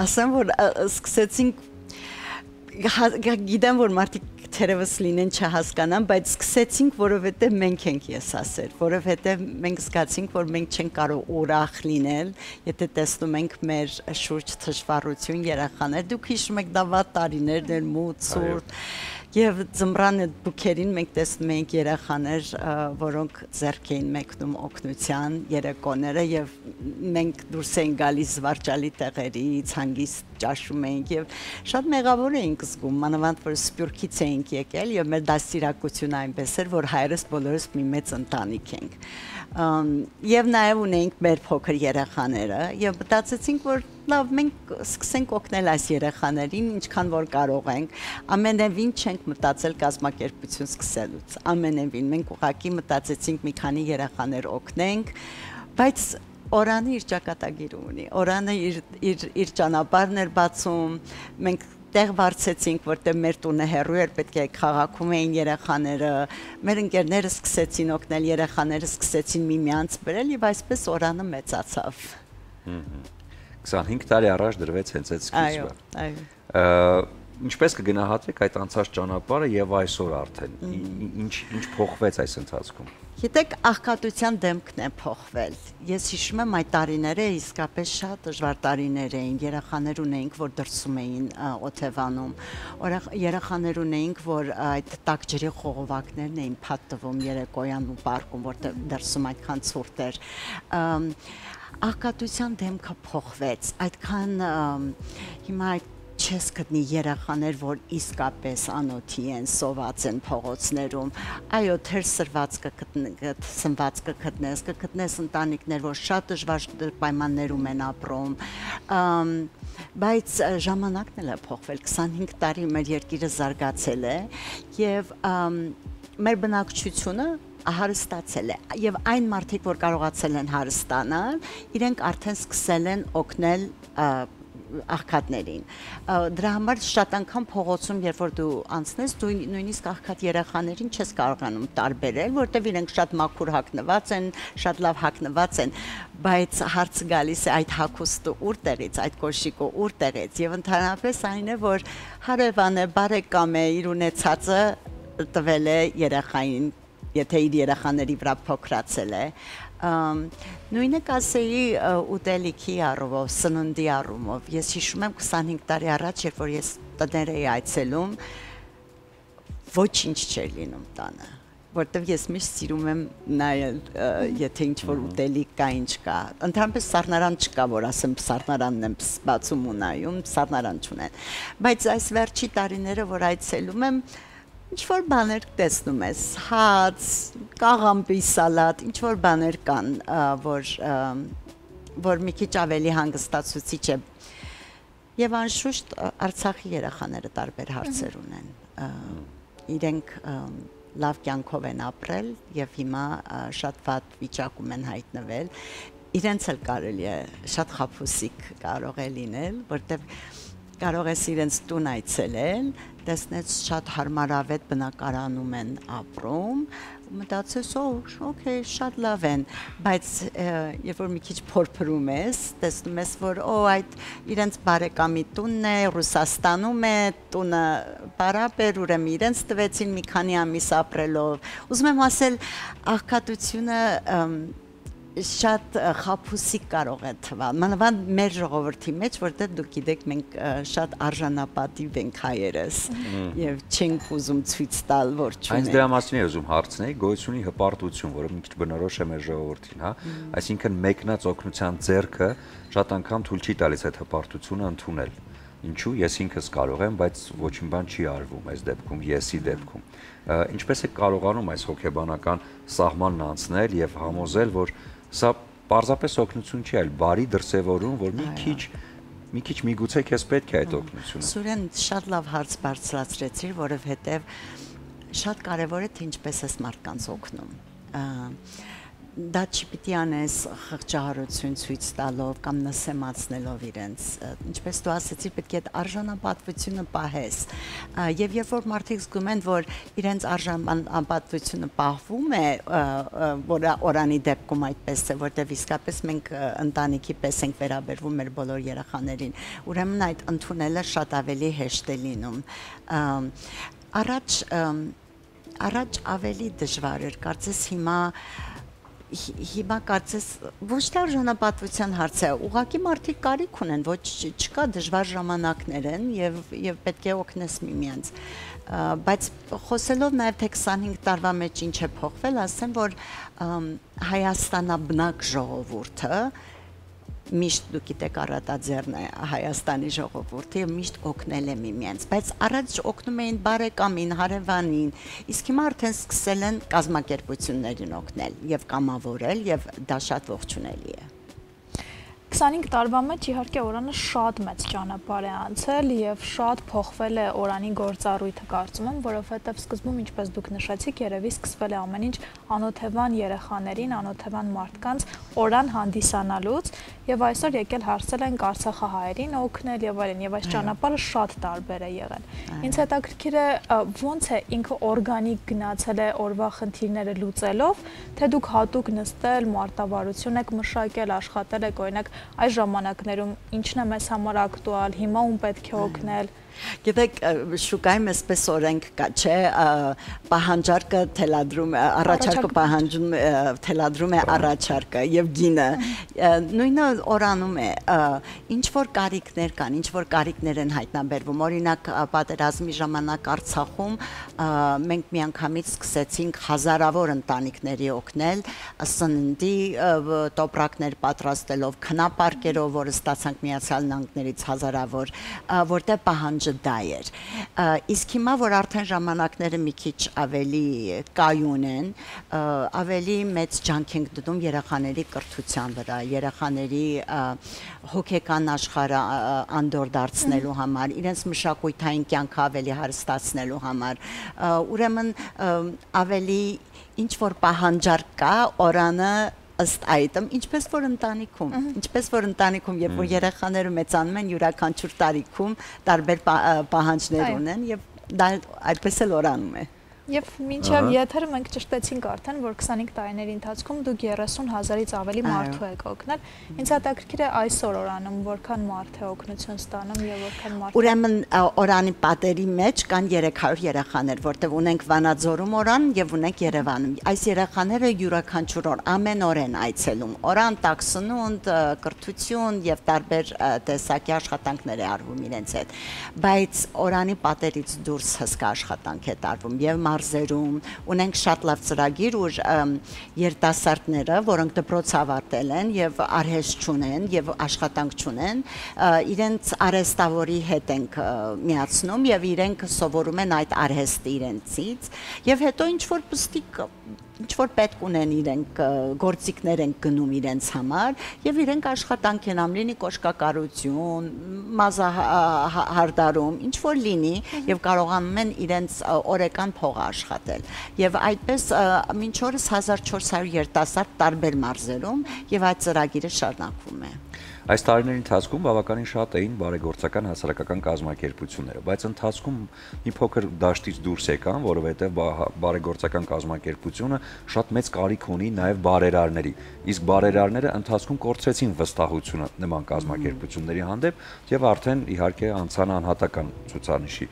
Ասեմ, որ սկսեցինք գիտեմ, որ մարդիկ թերևս լինեն չհասկանան, բայց սկսեցինք, որովհետև մենք ենք եսասեր, որովհետև մենք զգացինք, որ մենք չենք կարող ուրախ լինել, եթե տեսնում ենք մեր շուրջ թշվառություն երեխաներ, դուք հիշում եք դա վատ տարիներն էր, մութ, ցուրտ, եւ ձմռան այդ բուքերին մենք տեսնում ենք երեխաներ, որոնք ձեռք էին մեկնում օգնության երեկոները եւ մենք դուրս էին գալիս զվարճալի տեղերից, հանգիստ ճաշում էինք եւ շատ մեղավոր էինք զգում, մանավանդ որ Սփյուռքից էինք եկել եւ մեր դաստիարակությունը այնպես էր, որ հայրս բոլորս մի մեծ ընտանիք ենք։ Եվ նաև ունենք մեր փոքր երեխաները եւ մտածեցինք, որ լավ, մենք սկսենք օգնել այս երեխաներին, ինչքան որ կարող ենք։ Ամենևին չենք մտածել կազմակերպություն սկսելուց։ Ամենևին մենք ուղղակի մտածեցինք մի քանի երեխաներ օգնենք, բայց օրանը իր ճակատագիրը ունի։ Օրանը իր ճանապարհն էր բացում։ Մենք տեղ վարձեցինք, որտեղ մեր տունը հեռու էր, պետք է քաղաքում էին երեխաները, մեր ընկերները սկսեցին օգնել, երեխաները սկսեցին միմյանց բերել եւ այսպես օրանը մեծացավ։ 25 տարի առաջ դրվեց հենց այդ սկիզբը։ Այո։ Ինչպես կգնահատեք այդ անցած ճանապարհը եւ այսօր արդեն ինչ փոխվեց այս ընթացքում։ Գիտեք, աղքատության դեմքն է փոխվել։ Ես հիշում եմ այդ տարիները իսկապես շատ դժվար տարիներ էին։ Երեխաներ ունեինք, որ դրսում էին օթևանում։ Երեխաներ ունեինք, որ այդ տաք ջրի խողովակներն էին փաթթվում երեկոյան ու պարկում, որտեղ դրսում այդքան ցուրտ էր։ Աղքատության դեմքը փոխվեց։ Այդքան հիմա այդ չես գտնի երեխաներ, որ իսկապես անոթի են, սոված են փողոցներում, այո, թեր սրված կգտնես ընտանիքներ, որ շատ դժվար պայմաններում են ապրում, բայց ժամանակն էլ է փոխվել, 25 տարի մեր երկիրը զարգացել է եւ մեր բնակչությունը հարստացել է եւ այն մարդիկ, որ կարողացել են հարստանալ, իրենք արդեն սկսել են օգնել աղքատներին։ Դրա համար շատ անգամ փողոցում, երբ որ դու անցնես, դու նույնիսկ աղքատ երեխաներին չես կարողանում տարբերել, որտեղ իրենք շատ մաքուր հագնված են, շատ լավ հագնված են, բայց հարցը գալիս է այդ հագուստը ուր տեղից, այդ կոշիկը ուր տեղից, եւ ընդհանրապես այն է, որ հարևան է, բարեկամ է, իր ունեցածը տվել է երեխային, եթե իր երեխաների վրա փոքրացել է։ Նույնը կասեի ուտելիքի առումով, սննդի առումով։ Ես հիշում եմ 25 տարի առաջ, երբ որ ես տներ էի այցելում, ոչինչ չէր լինում տանը։ որտեվ ես միշտ սիրում եմ նայել, եթե ինչ-որ ուտելիք կա, ինչ կա։ Ընդհանրապես սառնարան չկա, որ ասեմ սառնարանն եմ բացում ու նայում, սառնարան չունեն։ Բայց այս վերջի տարիները, որ այցելում եմ, ինչ-որ բաներ տեսնում ես, հաց, կաղամբի սալատ, ինչ-որ բաներ կան, որ մի քիչ ավելի հանգստացուցիչ է։ Եվ անշուշտ Արցախի երեխաները տարբեր հարցեր ունեն։ Իրենք լավ կյանքով են ապրել եւ հիմա շատ վատ վիճակում են հայտնվել։ Իրենց էլ կարելի է շատ խաբուսիկ կարող է լինել, որտեղ կարող ես իրենց տուն այցելել, տեսնես շատ հարմարավետ բնակարանում են ապրում, մտածես, օքեյ, շատ լավ են, բայց երբ որ մի քիչ փորփրում ես, տեսնում ես, որ այդ իրենց բարեկամի տունն է, Ռուսաստանում է, տունը բարապ էր, ուրեմն իրենց տվեցին մի քանի ամիս ապրելով։ Ուզում եմ ասել, աղքատությունը շատ խաբուսիկ կարող է թվալ, մանավանդ մեր ժողովրդի մեջ, որտեղ դուք գիտեք, մենք շատ արժանապատիվ ենք հայերս եւ չենք ուզում ցույց տալ, որ չունենք։ Այս դրա մասին եմ ուզում հարցնել, գոյությունի հպարտություն, որը մի քիչ բնորոշ է մեր ժողովրդին, հա, այսինքն մեկնած օգնության ձեռքը շատ անգամ թույլ չի տալիս այդ հպարտությունը ընդունել։ Ինչու ես ինքս կարող եմ, բայց ոչինչ բան չի արվում այս դեպքում, եսի դեպքում։ Ինչպես է կարողանում այս հոգեբանական սահմանն անցնել եւ համոզել, որ սա պարզապես օգնություն չի, այլ բարի դրսևորում, որ մի քիչ միգուցե քեզ պետք է այդ օգնությունը։ Սուրեն շատ լավ հարց բարձրացրեցիր, որովհետև շատ կարևոր է թե ինչպես ես մարդկանց օգնում։ Դա չպիտի անես խղճահարություն ցույց տալով կամ նսեմացնելով իրենց, ինչպես դու ասացիր, պետք է այդ արժանապատվությունը պահես։ Եվ երբ որ մարդիկ զգում են, որ իրենց արժանապատվությունը պահվում է, որ օրանի դեպքում այդպես է, որտեղ իսկապես մենք ընտանիքի պես ենք վերաբերվում մեր բոլոր երեխաներին, ուրեմն այդ ընդունելը շատ ավելի հեշտ է լինում։ Առաջ ավելի դժվար էր, կարծես հիմա կարծես ոչ թե արժանապատվության հարց է, ուղղակի մարդիկ կարիք ունեն, ոչ չկա դժվար ժամանակներ են եւ պետք է օգնես միմյանց։ Բայց խոսելով նաեւ թե 25 տարվա մեջ ինչ է փոխվել, ասեմ, որ Հայաստանաբնակ ժողովուրդը միշտ դուք գիտեք առատաձեռն է Հայաստանի ժողովուրդը եւ միշտ օգնել է միմյանց, բայց առաջ օգնում էին բարեկամին, հարևանին, իսկ հիմա արդեն սկսել են կազմակերպություններին օգնել եւ կամավորել եւ դա շատ ողջունելի է։ 25 տարվա մեջ իհարկե օրանը շատ մեծ ճանապարհ է անցել եւ շատ փոխվել է օրանի գործառույթը կարծում եմ, որովհետեւ սկզբում ինչպես դուք նշեցիք, երևի սկսվել է ամեն ինչ անօթևան երեխաներին, անօթևան մարդկանց օրան հանդիսանալուց եւ այսօր եկել հարցել են արցախահայերին օգնել եւ այլն եւ այս ճանապարհը շատ տարբեր է եղել։ Ինձ հետաքրքիր է ոնց է ինքը օրգանիկ գնացել է օրվա խնդիրները լուծելով, թե դուք հատուկ նստել, մարտավարություն եք մշակել, աշխատել եք օրինակ այս ժամանակներում ինչն է մեզ համար ակտուալ, հիմա ում պետք է օգնել։ Գիտեք, շուկայում այսպես օրենք կա, չէ, պահանջարկը թելադրում է, առաջարկը պահանջում թելադրում է առաջարկը եւ գինը։ Նույնը օրանում է, ինչ որ կարիքներ կան, ինչ որ կարիքներ են հայտնաբերվում։ Օրինակ, պատերազմի ժամանակ Արցախում մենք միանգամից սկսեցինք հազարավոր ընտանիքների օգնել, սննդի տոպրակներ պատրաստելով, քնապարկերով, որը ստացանք Միացյալ Նահանգներից հազարավոր, որտեղ պահանջը դա էր։ Իսկ հիմա, որ արդեն ժամանակները մի քիչ ավելի կայուն են, ավելի մեծ ջանք ենք դնում երեխաների կրթության վրա, երեխաների հոգեկան աշխարհը անդոր դարձնելու համար, իրենց մշակութային կյանքը ավելի հարստացնելու համար, ուրեմն ավելի ինչ որ պահանջարկ կա օրանը ըստ այդմ, ինչպես որ ընտանիքում, երբ որ երեխաները մեծանում են, յուրաքանչյուր տարիքում տարբեր պահանջներ ունեն եւ դա այդպես էլ օրանում է։ Եվ մինչև եթերը մենք ճշտեցինք արդեն, որ 25 տարիների ընթացքում դուք 30,000-ից ավելի մարդու եք օգնել։ Ինձ հետաքրքիր է այսօր օրանում որքան մարդ է օգնություն ստանում եւ որքան մարդ։ Ուրեմն օրանի պատերի մեջ կան 300 երեխաներ, որտեղ ունենք Վանաձորում օրան եւ ունենք Երևանում։ Այս երեխաները յուրաքանչյուր օր ամեն օր են այցելում։ Օրան տաքսնունդ, կրթություն եւ տարբեր տեսակի աշխատանքներ է արվում իրենց հետ։ Բայց օրանի պատերից դուրս հսկա աշխատանք է տարվում եւ մարզերում, ունենք շատ լավ ծրագիր, որ երիտասարդները, որոնք դպրոց ավարտել են եւ արհեստ չունեն եւ աշխատանք չունեն, իրենց արհեստավորի հետ ենք միացնում եւ իրենք սովորում են այդ արհեստը իրենցից եւ հետո ինչ որ պետք ունեն իրենք գործիքներ են գնում իրենց համար եւ իրենք աշխատանք են անում լինի կոշկակարություն, մազահարդարում, ինչ որ լինի եւ կարողանում են իրենց օրական փողը աշխատել եւ այդպես մինչ օրս 1400 երիտասարդ տարբեր մարզերում եւ այդ ծրագիրը շարունակվում է։ Այս տարիների ընթացքում բավականին շատ էին բարեգործական հասարակական կազմակերպությունները, բայց ընթացքում մի փոքր դաշտից դուրս եկան, որովհետև բարեգործական կազմակերպությունը շատ մեծ կարիք ունի նաև բարերարների, իսկ բարերարները ընթացքում կորցրեցին վստահությունը նման կազմակերպությունների հանդեպ եւ արդեն իհարկե անցան անհատական ցուցանիշի։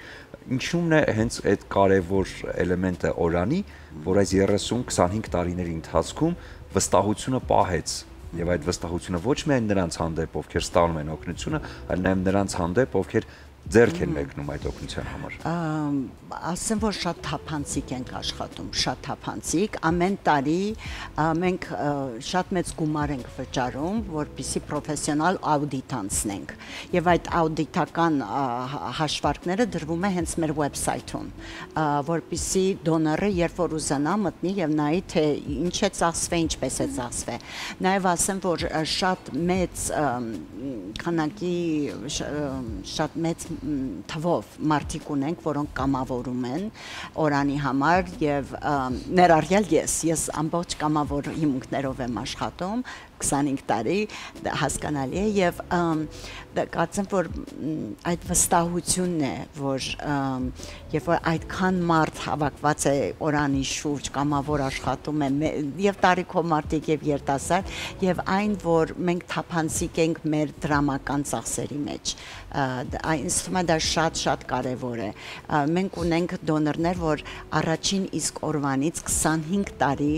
Ինչու՞մն է հենց այդ կարևոր էլեմենտը օրանի, որ այս 30-25 տարիների ընթացքում վստահությունը պահեց եւ այդ վստահությունը ոչ միայն նրանց հանդեպ, ովքեր ստանում են օգնությունը, այլ նաեւ նրանց հանդեպ, ովքեր ձեռք են մեկնում այդ օգնության համար։ Ասեմ, որ շատ թափանցիկ ենք աշխատում, շատ թափանցիկ, ամեն տարի մենք շատ մեծ գումար ենք վճարում, որպեսզի պրոֆեսիոնալ աուդիտ անցնենք եւ այդ աուդիտական հաշվարկները դրվում է հենց մեր վեբսայթում, որպեսզի դոնորը երբ որ ուզենա մտնի եւ նայի թե ինչ է ծախսվե, ինչպես է ծախսվե։ Նաեւ ասեմ, որ շատ մեծ քանակի շատ մեծ թվով մարդիկ ունենք, որոնք կամավորում են օրանի համար եւ ներառյալ ես ամբողջ կամավոր հիմունքներով եմ աշխատում 25 տարի, հասկանալի է եւ կարծեմ, որ այդ վստահությունն է, որ երբ որ այդքան մարդ հավաքված է օրանի շուրջ, կամավոր աշխատում է եւ տարիքով մարդիկ եւ երիտասարդ եւ այն, որ մենք թափանցիկ ենք մեր դրամական ծախսերի մեջ, ինձ թվում է դա շատ կարեւոր է։ Մենք ունենք դոնորներ, որ առաջին իսկ օրվանից 25 տարի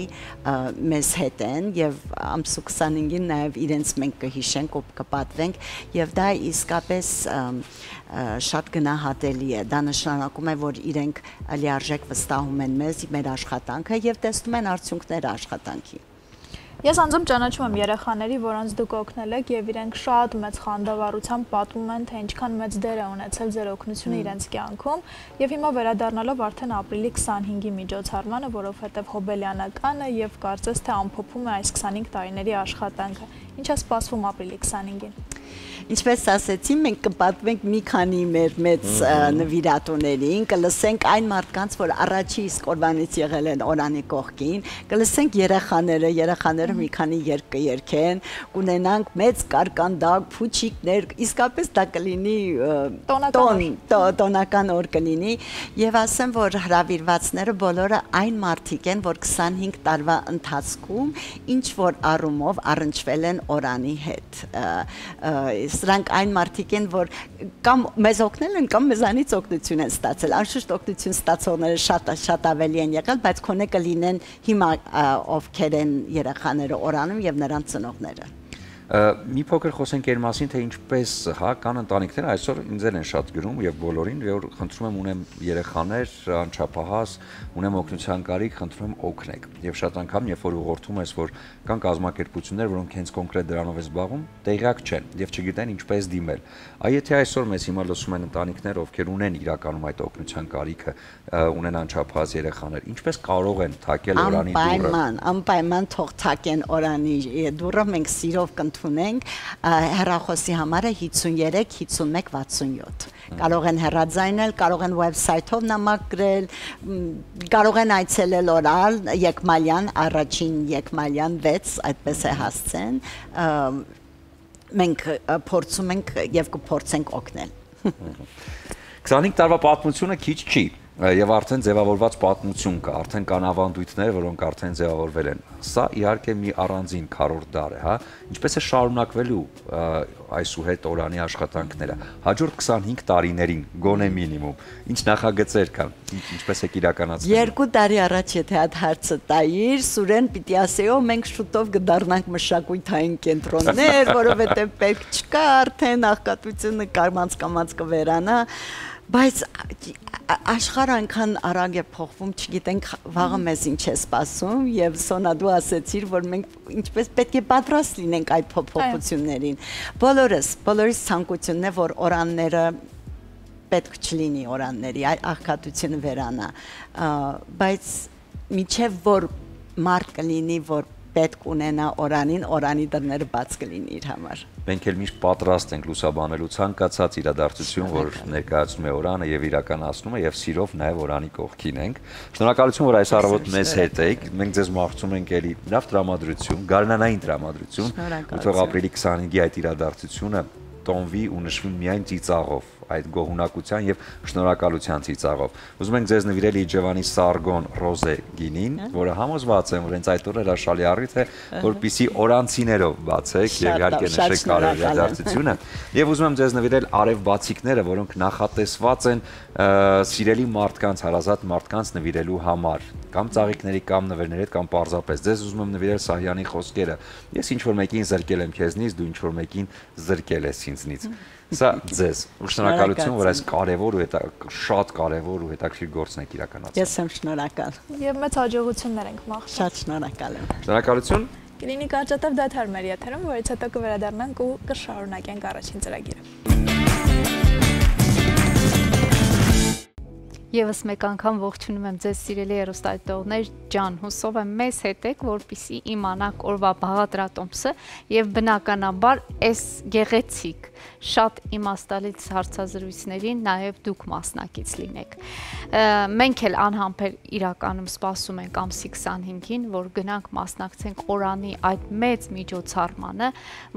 մեզ հետ են եւ ամսու 25-ին նաեւ իրենց մենք կհիշենք ու կպատվենք եւ դա իսկապես շատ գնահատելի է։ Դա նշանակում է, որ իրենք լիարժեք վստահում են մեզ, մեր աշխատանքը եւ տեսնում են արդյունքները աշխատանքի։ Ես անձամբ ճանաչում եմ երեխաների, որոնց դուք օգնել եք եւ իրենք շատ մեծ խանդավառությամբ պատմում են, թե ինչքան մեծ դեր է ունեցել ձեր օգնությունը իրենց կյանքում եւ հիմա վերադառնալով արդեն ապրիլի 25-ի միջոցառմանը, որովհետեւ հոբելյանական է եւ կարծես թե ամփոփում է այս 25 տարիների աշխատանքը։ Ինչ է սպասվում ապրիլի 25-ին։ Ինչպես ասեցի, մենք կպատմենք մի քանի մեր մեծ նվիրատուներին, կլսենք այն մարդկանց, որ առաջի իսկ օրվանից եղել են օրանի կողքին, կլսենք երեխաները մի քանի երգ կերգեն, կունենանք մեծ կարկանդակ, փուչիկներ, իսկապես դա կլինի տոնական օր կլինի եւ ասեմ, որ հրավիրվածները բոլորը այն մարդիկ են, որ 25 տարվա ընթացքում ինչ որ առումով առնչվել են օրանի հետ։ Սրանք այն մարդիկ են, որ կամ մեզ օգնել են, կամ մեզանից օգնություն են ստացել։ Անշուշտ օգնություն ստացողները շատ ավելի են եղել, բայց քոնե կլինեն հիմա ովքեր են երեխաները օրանում եւ նրանց ծնողները։ Մի փոքր խոսենք այն մասին, թե ինչպես կան ընտանիքներ, այսօր ինձ են շատ գրում եւ բոլորին, որ խնդրում եմ ունեմ երեխաներ, անչափահաս, ունեմ օգնության կարիք, խնդրում եմ օգնեք։ Եվ շատ անգամ, երբ որ ուղղորդում ես, որ կան կազմակերպություններ, որոնք հենց կոնկրետ դրանով են զբաղվում, տեղյակ չեն եւ չգիտեն ինչպես դիմել։ Այ եթե այսօր մեզ հիմա լսում են ընտանիքներ, ովքեր ունեն իրականում այդ օգնության կարիքը, ունեն անչափահաս երեխաներ, ինչպես կարող են թակել օրանի դուռը։ Անպայման թող թակեն օրանի դուռը, մենք սիրով կընդունենք, հեռախոսի համարը 53 51 67։ Կարող են հեռաձայնել, կարող են վեբսայթով նամակ գրել, կարող են այցելել օրալ Եկմալյան, առաջին Եկմալյան 6, այդպես է հասցեն։ Մենք փորձում ենք եւ կփորձենք օգնել։ 25 տարվա պատմությունը քիչ չի եւ արդեն ձևավորված պատմություն կա, արդեն կան ավանդույթներ, որոնք արդեն ձևավորվել են։ Սա իհարկե մի առանձին քառորդ դար է, հա։ Ինչպես է շարունակվելու այսուհետ օրանի աշխատանքները հաջորդ 25 տարիներին, գոնե մինիմում։ Ինչ նախագծեր կան, ինչպես եք իրականացնելու։ 2 տարի առաջ եթե այդ հարցը տայիր, Սուրեն պիտի ասեյո, մենք շուտով կդառնանք մշակութային կենտրոններ, որովհետեւ պետք չկա արդեն աղքատությունը կամած կվերանա։ Բայց աշխարհը այնքան արագ է փոխվում, չգիտենք վաղը մեզ ինչ է սպասում եւ Սոնա դու ասեցիր, որ մենք ինչպես պետք է պատրաստ լինենք այդ փոփոխություններին։ Բոլորիս ցանկությունն է, որ օրանները պետք չլինի օրանների, աղքատությունը վերանա, բայց միջև որ մարդ կլինի, որ պետք ունենա օրանի դռները բաց կլինի իր համար։ Մենք էլ միշտ պատրաստ ենք լուսաբանելու ցանկացած իրադարձություն, որ ներկայացնում է օրանը եւ իրականացնում է եւ սիրով նաեւ օրանի կողքին ենք։ Շնորհակալություն, որ այս առավոտ մեզ հետ եք։ Մենք ձեզ մաղթում ենք ելի լավ տրամադրություն, գարնանային տրամադրություն, ու թող ապրիլի 25-ի այդ իրադարձությունը տոնվի ու նշվի միայն ծիծաղով, այդ գոհունակության եւ շնորհակալության ծիծաղով։ Ուզում ենք ձեզ նվիրել Իջևանի Սարգոն Ռոզե գինին, որը համոզված եմ, որ հենց այդ օրը հրաշալի առիթ է, որպեսզի օրանցիներով բացեք եւ իհարկե նշեք կարևոր իրադարձությունը։ Եվ ուզում եմ ձեզ նվիրել արև բացիկները, որոնք նախատեսված են սիրելի մարդկանց, հարազատ մարդկանց նվիրելու համար, կամ ծաղիկների, կամ նվերների հետ, կամ պարզապես։ Ձեզ ուզում եմ նվիրել Սահյանի խոսքերը. Ես ինչ որ մեկին զրկել եմ քեզնից, դու ինչ որ մեկին զրկել ես ինձնից։ Սա ձեզ շնորհակալություն, որ այս կարևոր ու շատ կարևոր ու հետաքրքիր գործն եք իրականացնում։ Ես եմ շնորհակալ։ Եվ մեծ հաջողություններ ենք մաղթում։ Շատ շնորհակալ եմ։ Շնորհակալություն։ Կլինի կարճատև դադար մեր եթերում, որից հետո կվերադառնանք ու կշարունակենք առաջին ծրագիրը։ Եվս մեկ անգամ ողջունում եմ ձեզ սիրելի հեռուստադիտողներ ջան, հուսով եմ մեզ հետ եք, որպեսզի իմանաք օրվա բաղադրատոմսը եւ բնականաբար այս գեղեցիկ շատ իմաստալից հարցազրույցներին նաեւ դուք մասնակից լինեք։ Մենք էլ անհամբեր իրականում սպասում ենք ամսի 25-ին, որ գնանք մասնակցենք օրանի այդ մեծ միջոցառմանը,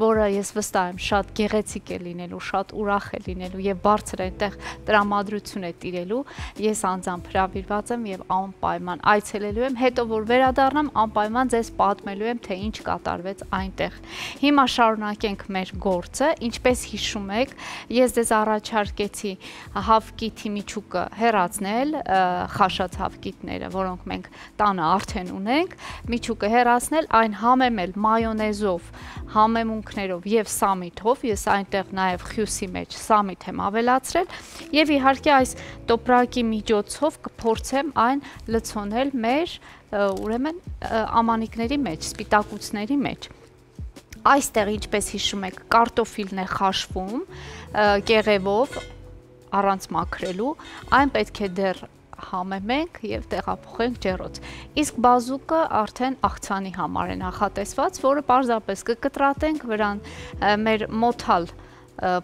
որը ես վստահ եմ շատ գեղեցիկ է լինելու, շատ ուրախ է լինելու եւ բարձր այնտեղ տրամադրություն է տիրելու։ Ես անձամբ հրավիրված եմ եւ անպայման այցելելու եմ, հետո որ վերադառնամ անպայման ձեզ պատմելու եմ, թե ինչ կատարվեց այնտեղ։ Հիմա շարունակենք մեր գործը, ինչպես հիշում եք, ես ձեզ առաջարկեցի հավկիթի միջուկը հեռացնել, խաշած հավկիթները, որոնք մենք տանը արդեն ունենք, միջուկը հեռացնել, այն համեմել մայոնեզով, համեմունքներով եւ սամիթով, ես այնտեղ նաեւ խյուսի մեջ սամիթ եմ ավելացրել եւ իհարկե այս տոպրակի միջոցով կփորձեմ այն լցոնել մեր ուրեմն ամանիկների մեջ, սպիտակուցների մեջ։ Այստեղ ինչպես հիշում եք, կարտոֆիլն է խաշվում կեղևով առանց մաքրելու, այն պետք է դեռ համեմենք եւ տեղափոխենք ջեռոց։ Իսկ բազուկը արդեն աղցանի համար է նախատեսված, որը պարզապես կկտրատենք վրան մեր մոթալ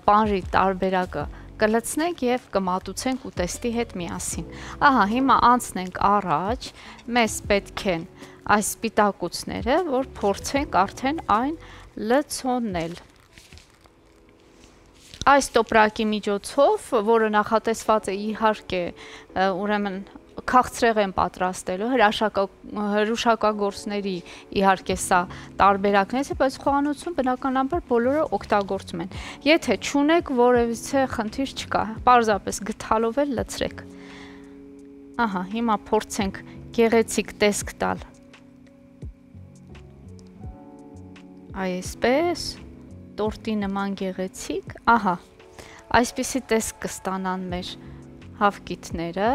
պանրի տարբերակը կլցնենք եւ կմատուցենք ուտեստի հետ միասին։ Ահա, հիմա անցնենք առաջ, մեզ պետք են այս սպիտակուցները, որ փորձենք արդեն այն լցոնել։ Այս տոպրակի միջոցով, որը նախատեսված է իհարկե, ուրեմն քաղցրեղ են պատրաստելու, հրուշակագործների իհարկե սա տարբերակներից է, բայց խոհանոցում բնականաբար բոլորը օգտագործում են։ Եթե չունեք, որևիցե խնդիր չկա, պարզապես գթալով էլ լցրեք։ Ահա, հիմա փորձենք գեղեցիկ տեսք տալ։ Այսպես, տորտի նման գեղեցիկ, ահա, այսպիսի տեսք կստանան մեր հավկիթները,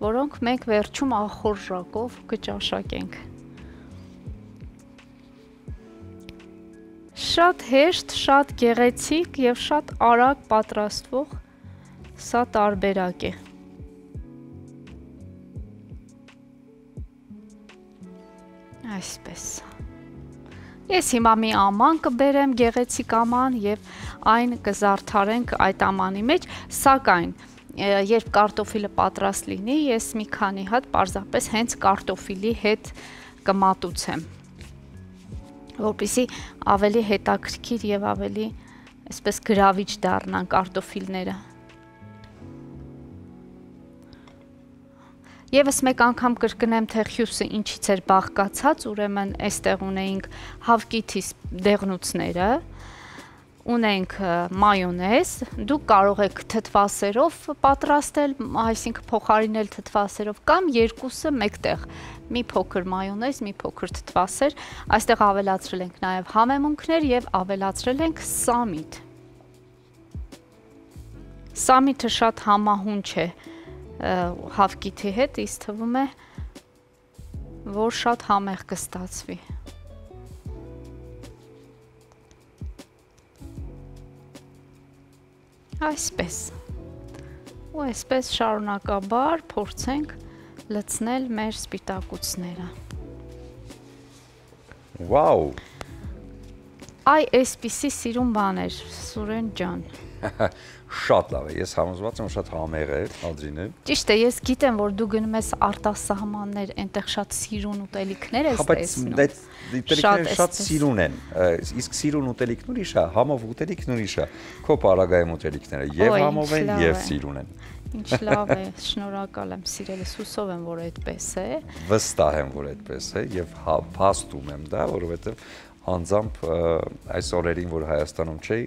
որոնք մենք վերջում ախորժակով կճաշակենք։ Շատ հեշտ, շատ գեղեցիկ եւ շատ արագ պատրաստվող սա տարբերակ է։ Այսպես։ Ես հիմա մի աման կբերեմ, գեղեցիկ աման եւ այն կզարդարենք այդ ամանի մեջ, սակայն երբ կարտոֆիլը պատրաստ լինի, ես մի քանի հատ պարզապես հենց կարտոֆիլի հետ կմատուցեմ, որպեսզի ավելի հետաքրքիր եւ ավելի այսպես գրավիչ դառնան կարտոֆիլները։ Եվս մեկ անգամ կրկնեմ, թե խյուսը ինչից էր բաղկացած, ուրեմն այստեղ ունեինք հավկիթի դեղնուցները, ունենք մայոնեզ, դուք կարող եք թթվասերով պատրաստել, այսինքն փոխարինել թթվասերով կամ երկուսը մեկտեղ, մի փոքր մայոնեզ, մի փոքր թթվասեր, այստեղ ավելացրել ենք նաև համեմունքներ եւ ավելացրել ենք սամիթ։ Սամիթը շատ համահունչ է հավկիթի հետ, ինձ թվում է, որ շատ համեղ կստացվի։ Այսպես։ Ու այսպես շարունակաբար փորձենք լցնել մեր սպիտակուցները։ Վաու։ Այ այսպիսի սիրուն բան էր, Սուրեն ջան։ Շատ լավ է, ես համոզված եմ շատ համեղ է, Ադրինե։ Ճիշտ է, ես գիտեմ, որ դու գնում ես արտասահմաններ, այնտեղ շատ սիրուն ուտելիքներ ես տեսնում։ Ուտելիքները շատ սիրուն են, իսկ սիրուն ուտելիքն ուրիշ է, համով ուտելիքն ուրիշ է։ Քո պարագայում ուտելիքները եւ համով են եւ սիրուն են։ Ինչ լավ է, շնորհակալ եմ, սիրելիս, հուսով եմ, որ այդպես է։ Վստահ եմ, որ այդպես է եւ փաստում եմ դա, որովհետեւ անձամբ այս օրերին, որ Հայաստանում չէի,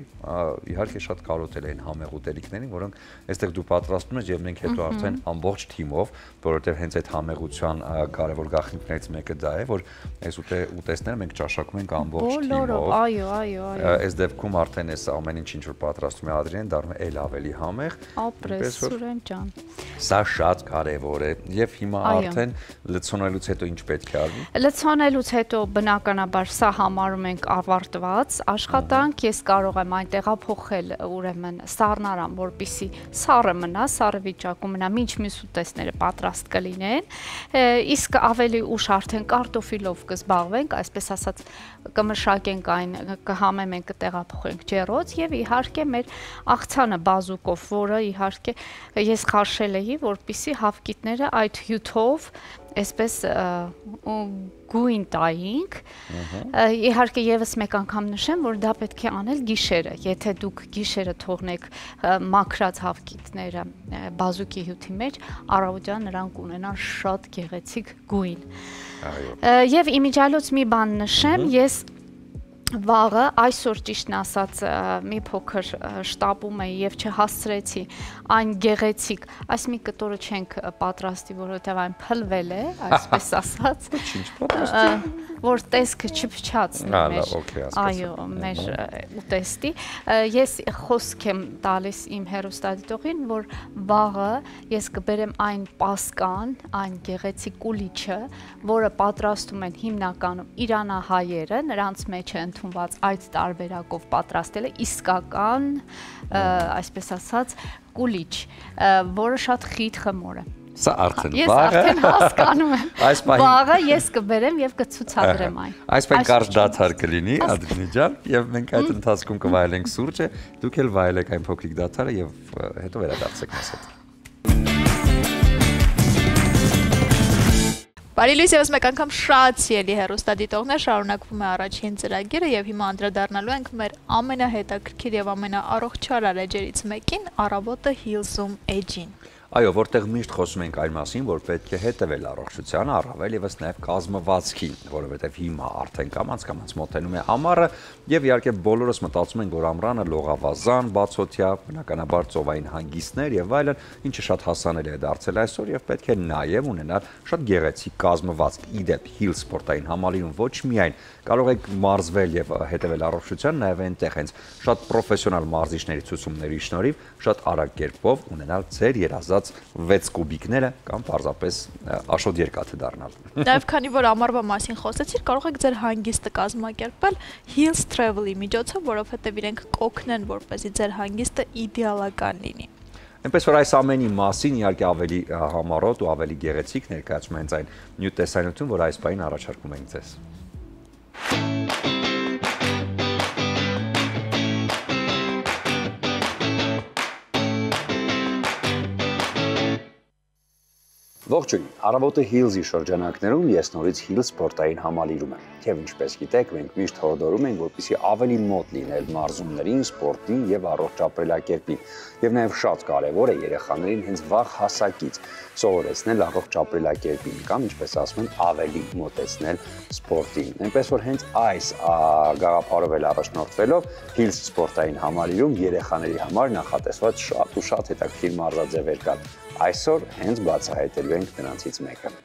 իհարկե շատ կարոտել էին համեղ ուտելիքներին, որոնք այստեղ դու պատրաստում ես եւ մենք հետո արդեն ամբողջ թիմով, որովհետեւ հենց այդ համեղության կարևոր գաղտնիքներից մեկը դա է, որ այս ուտեստները մենք ճաշակում ենք ամբողջ թիմով։ Այո։ Այս դեպքում արդեն այս ամեն ինչ որ պատրաստում է Ադրինեն, դառնում է էլ ավելի համեղ։ Ապրես, Սուրեն ջան։ Սա շատ կարևոր է եւ հիմա արդեն լցոնելուց հետո ինչ պետք է արվի։ Լցոնելուց հետո բնականաբար սա համարում ենք ավարտված աշխատանք, ես կարող եմ այն տեղափոխել ուրեմն սառնարան, որպեսզի սառը մնա, սառը վիճակում մնա, մինչ մյուս ուտեստները պատրաստ կլինեն, իսկ ավելի ուշ արդեն կարտոֆիլով կզբաղվենք, այսպես ասած կմշակենք այն, կհամեմենք, կտեղափոխենք ջեռոց եւ իհարկե մեր աղցանը բազուկով, որը իհարկե ես քաշել էի, որպեսզի հավկիթները այդ հյութով այսպես գույն տայինք, իհարկե եւս մեկ անգամ նշեմ, որ դա պետք է անել գիշերը, եթե դուք գիշերը թողնեք մաքրած հավկիթները բազուկի հյութի մեջ, առավոտյան նրանք ունենան շատ գեղեցիկ գույն։ Եվ իմիջիալոց մի բան նշեմ, ես վաղը այսօր ճիշտն ասած մի փոքր շտապում էի եւ չհասցրեցի այն գեղեցիկ, այս մի կտորը չենք պատրաստի, որովհետեւ այն փլվել է, այսպես ասած, որ տեսքը չփչացնի մեր ուտեստի։ Ես խոսք եմ տալիս իմ հեռուստադիտողին, որ վաղը ես կբերեմ այն պասկան, այն գեղեցիկ կուլիչը, որը պատրաստում են հիմնականում իրանահայերը, նրանց մեջ է ընդունված այդ տարբերակով պատրաստել է իսկական, այսպես ասած, կուլիչ, որը շատ խիտ խմոր է։ Սա արդեն ես արդեն հասկանում եմ, վաղը ես կբերեմ եւ կցուցադրեմ այն։ Այսպես կարճ դադար կլինի, Ադրինե ջան, եւ մենք այդ ընթացքում կվայելենք սուրճը, դուք էլ վայելեք այն փոքրիկ դադարը եւ հետո վերադարձեք մեզ հետ։ Բարի լույս եւս մեկ անգամ շատ սիրելի հեռուստադիտողներ, շարունակվում է առաջին ծրագիրը եւ հիմա անդրադառնալու ենք մեր ամենահետաքրքիր եւ ամենաառողջարար էջերից մեկին՝ առավոտը Hills-ում էջին։ Այո, որտեղ միշտ խոսում ենք այն մասին, որ պետք է հետևել առողջությանը, առավել եւս նաեւ կազմվածքին, որովհետեւ հիմա արդեն կամաց մոտենում է ամառը եւ իհարկե բոլորս մտածում ենք, որ ամռանը լողավազան, բացօթյա, բնականաբար ծովային հանգիստներ եւ այլն, ինչը շատ հասանելի է դարձել այսօր եւ պետք է նաեւ ունենալ շատ գեղեցիկ կազմվածք։ Իդեպ Hills սպորտային համալիրում ոչ միայն կարող եք մարզվել եւ հետևել առողջության, նաեւ այնտեղ հենց շատ պրոֆեսիոնալ մարզիչների ցուցումների շնորհիվ շատ արագ կերպով ունենալ ձեր երազած 6 կուբիկները կամ պարզապես աշոտ երկաթը դառնալ։ Նաև քանի որ ամառվա մասին խոսեցիր, կարող եք ձեր հանգիստը կազմակերպել Hills Travel-ի միջոցով, որովհետև իրենք կօգնեն, որպեսզի ձեր հանգիստը իդեալական լինի։ Այնպես որ այս ամենի մասին իհարկե ավելի համառոտ ու ավելի գեղեցիկ ներկայացում են այն նյութ տեսանյութում, որ այս պահին առաջարկում ենք ձեզ։ Ողջույն, առավոտը Hills-ի շրջանակներում ես նորից Hills սպորտային համալիրում եմ։ Եվ ինչպես գիտեք, մենք միշտ հորդորում ենք, որպեսզի ավելի մոտ լինել մարզումներին, սպորտին եւ առողջ ապրելակերպին։ Եվ նաեւ շատ կարեւոր է երեխաներին հենց վաղ հասակից սովորեցնել առողջ ապրելակերպին կամ, ինչպես ասում են, ավելի մոտեցնել սպորտին։ Այնպես որ հենց այս գաղափարով էլ առաջնորդվելով Hills սպորտային համալիրում երեխաների համար նախատեսված շատ հետաքրքիր մարզաձևեր կան։ Այսօր հենց բացահայտելու ենք նրանցից մեկը։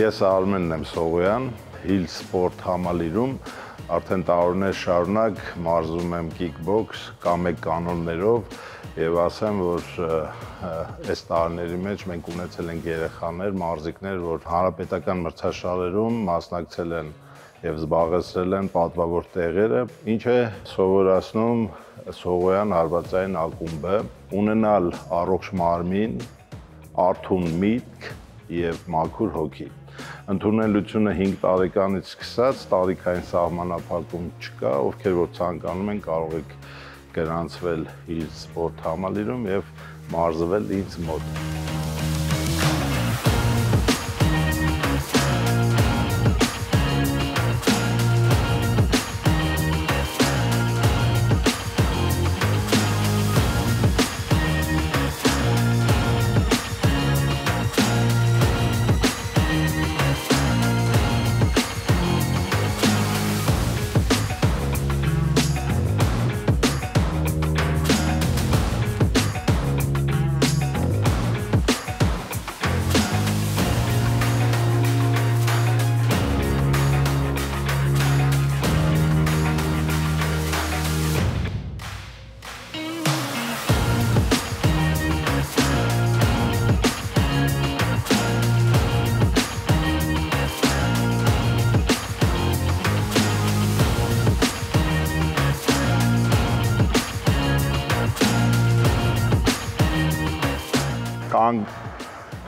Ես Արմենն եմ Սողոյան, Hill Sport համալիրում արդեն տարիներ շարունակ մարզում եմ kickbox կամ կանոններով եւ ասեմ, որ այս տարիների մեջ մենք ունեցել ենք երեխաներ, մարզիկներ, որ հանրապետական մրցաշարերում մասնակցել են եւ զբաղեցրել են պատվավոր տեղերը, ինչ է սովորացնում Սողոյան հարվածային ակումբը ունենալ առողջ մարմին, արթուն միտք եւ մաքուր հոգի։ Ընդունելությունը 5 տարեկանից սկսած տարիքային սահմանափակում չկա, ովքեր որ ցանկանում են կարող եք գրանցվել Hill Sport համալիրում եւ մարզվել ինձ մոտ։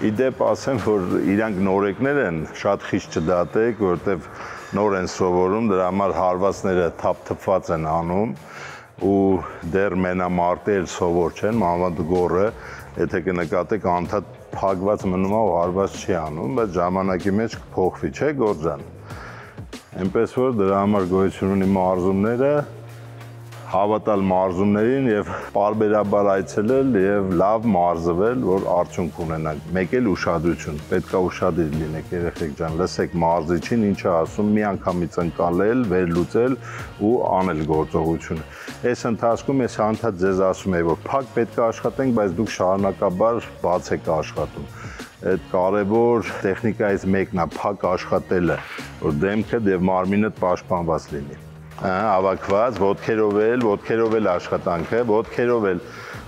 Իդեպ ասեմ, որ իրանք նորեկներ են, շատ խիստ չդատեք, որտեվ նոր են սովորում, դրա համար հարվածները թափթփված են անում ու դեռ մենամարտել սովոր չեն, մանավանդ գորը, եթե կնկատեք անդադ փակված մնում է ու հարված չի անում, բայց ժամանակի մեջ կփոխվի, չէ՞ Գորջան։ Այնպես որ դրա համար գոյություն ունի մարզումները, հավատալ մարզումներին եւ պարբերաբար այցելել եւ լավ մարզվել, որ արդյունք ունենանք։ Մեկ էլ ուշադրություն, պետք է ուշադիր լինեք երեխեք ջան, լսեք մարզիչին ինչը ասում, մի անգամից ընկալել, վերլուծել ու անել գործողությունը։ Այս ընթացքում ես անդադ ձեզ ասում եմ, որ փակ պետք է աշխատենք, բայց դուք շարունակաբար բաց եք աշխատում։ Այդ կարևոր տեխնիկայից մեկն է փակ աշխատելը, որ դեմքդ եւ մարմինդ պաշտպանված լինի։ Հավաքված, ոտքերով էլ աշխատանքը, ոտքերով էլ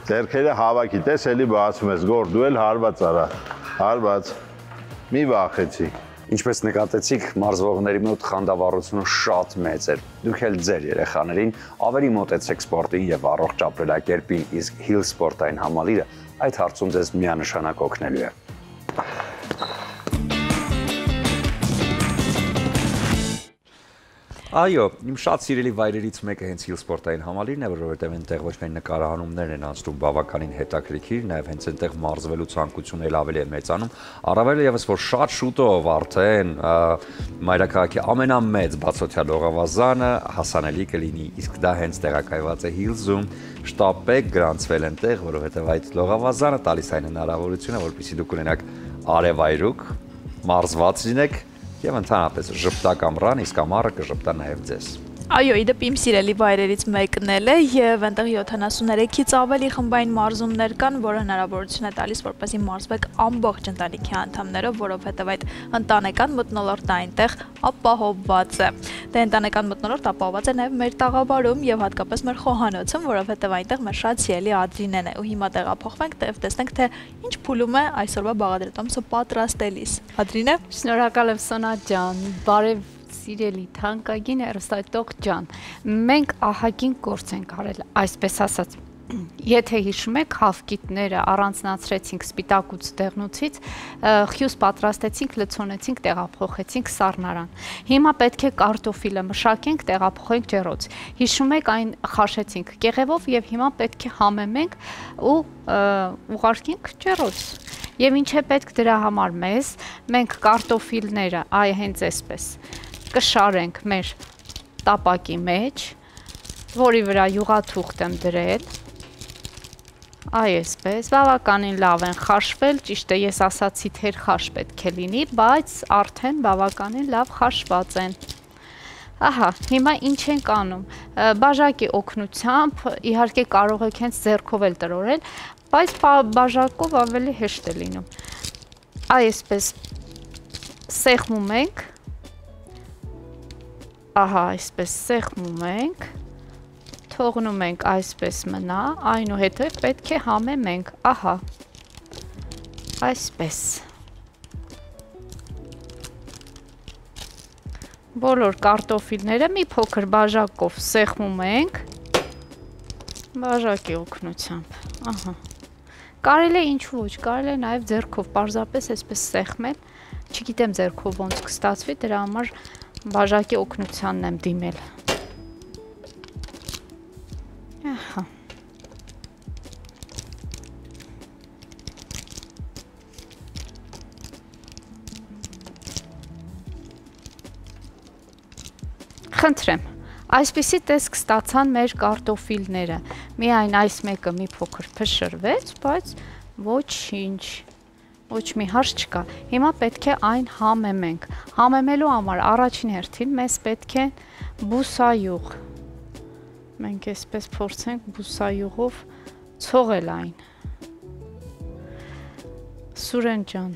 ձեռքերը հավաքի, տես էլի բացում ես, Գոր, դու էլ հարված արա, հարված, մի վախեցի։ Ինչպես նկատեցիք, մարզվողների մոտ խանդավառությունը շատ մեծ էր։ Դուք էլ ձեր երեխաներին ավելի մոտեցեք սպորտին եւ առողջ ապրելակերպին, իսկ Hill Sport-ային համալիրը այդ հարցում ձեզ միանշանակ օգնելու է։ Այո, իմ շատ սիրելի վայրերից մեկը հենց Hill Sport-ային համալիրն է, որովհետև այնտեղ ոչ միայն նկարահանումներն են անցնում բավականին հետաքրքիր, նաև հենց այնտեղ մարզվելու ցանկությունը էլ ավելի է մեծանում, առավել եւս որ շատ շուտով արդեն մայրաքաղաքի ամենամեծ բացօթյա լողավազանը հասանելի կլինի, իսկ դա հենց տեղակայված է Hills-ում, շտապեք գրանցվել այնտեղ, որովհետև այդ լողավազանը տալիս այն հնարավորությունը, որպեսզի դուք ունենաք արևայրուք, մարզված լինեք եւ ընդհանրապես ժպտակ ամռան, իսկ ամառը կժպտա նաեւ ձեզ։ Այո, իդեպ իմ սիրելի վայրերից մեկն էլ է եւ այնտեղ 73-ից ավելի խմբային մարզումներ կան, որը հնարավորություն է տալիս, որպեսզի մարզվեք ամբողջ ընտանիքի անդամներով, որովհետեւ այդ ընտանեկան մթնոլորտը այնտեղ ապահովված է։ Դե ընտանեկան մթնոլորտ ապահովված է նաեւ մեր տաղավարում եւ հատկապես մեր խոհանոցում, որովհետեւ այնտեղ մեր շատ սիրելի Ադրինեն է ու հիմա տեղափոխվենք եւ տեսնենք թե ինչ փուլում է այսօրվա բաղադրատոմսը պատրաստելիս։ Ադրինե, շնորհակալ եմ Սոնա ջան, բարև սիրելի թանկագին հեռուստատող ջան, մենք ահագին գործ ենք արել, այսպես ասած, եթե հիշում եք, հավկիտները առանձնացրեցինք սպիտակուց դեղնուցից, խյուս պատրաստեցինք, լցոնեցինք, տեղափոխեցինք սառնարան։ Հիմա պետք է կարտոֆիլը մշակենք, տեղափոխենք ջեռոց։ Հիշում եք, այն խաշեցինք կեղևով եւ հիմա պետք է համեմենք ու ուղարկենք ջեռոց։ Եվ ինչ է պետք դրա համար մեզ, մենք կարտոֆիլները, այ հենց այսպես կշարենք մեր տապակի մեջ, որի վրա յուղաթուղթ եմ դրել, այսպես, բավականին լավ են խաշվել, ճիշտ է ես ասացի թեր խաշ պետք է լինի, բայց արդեն բավականին լավ խաշված են։ Ահա, հիմա ինչ ենք անում, բաժակի օգնությամբ, իհարկե կարող եք հենց ձեռքով էլ տրորել, բայց բաժակով ավելի հեշտ է լինում, այսպես սեղմում ենք, ահա, այսպես սեղմում ենք, թողնում ենք այսպես մնա, այնուհետև պետք է համեմենք, ահա, այսպես, բոլոր կարտոֆիլները մի փոքր բաժակով սեղմում ենք, բաժակի օգնությամբ, ահա, կարելի է ինչու ոչ, կարելի է նաև ձեռքով, պարզապես այսպես սեղմել, չգիտեմ ձեռքով ոնց կստացվի, դրա համար բաժակի օգնությանն եմ դիմել, ահա, խնդրեմ, այսպիսի տեսք ստացան մեր կարտոֆիլները, միայն այս մեկը մի փոքր փշրվեց, բայց ոչինչ, ոչ մի հարց չկա, հիմա պետք է այն համեմենք, համեմելու համար առաջին հերթին մեզ պետք է բուսայուղ, մենք այսպես փորձենք բուսայուղով ցողել այն, Սուրեն ջան,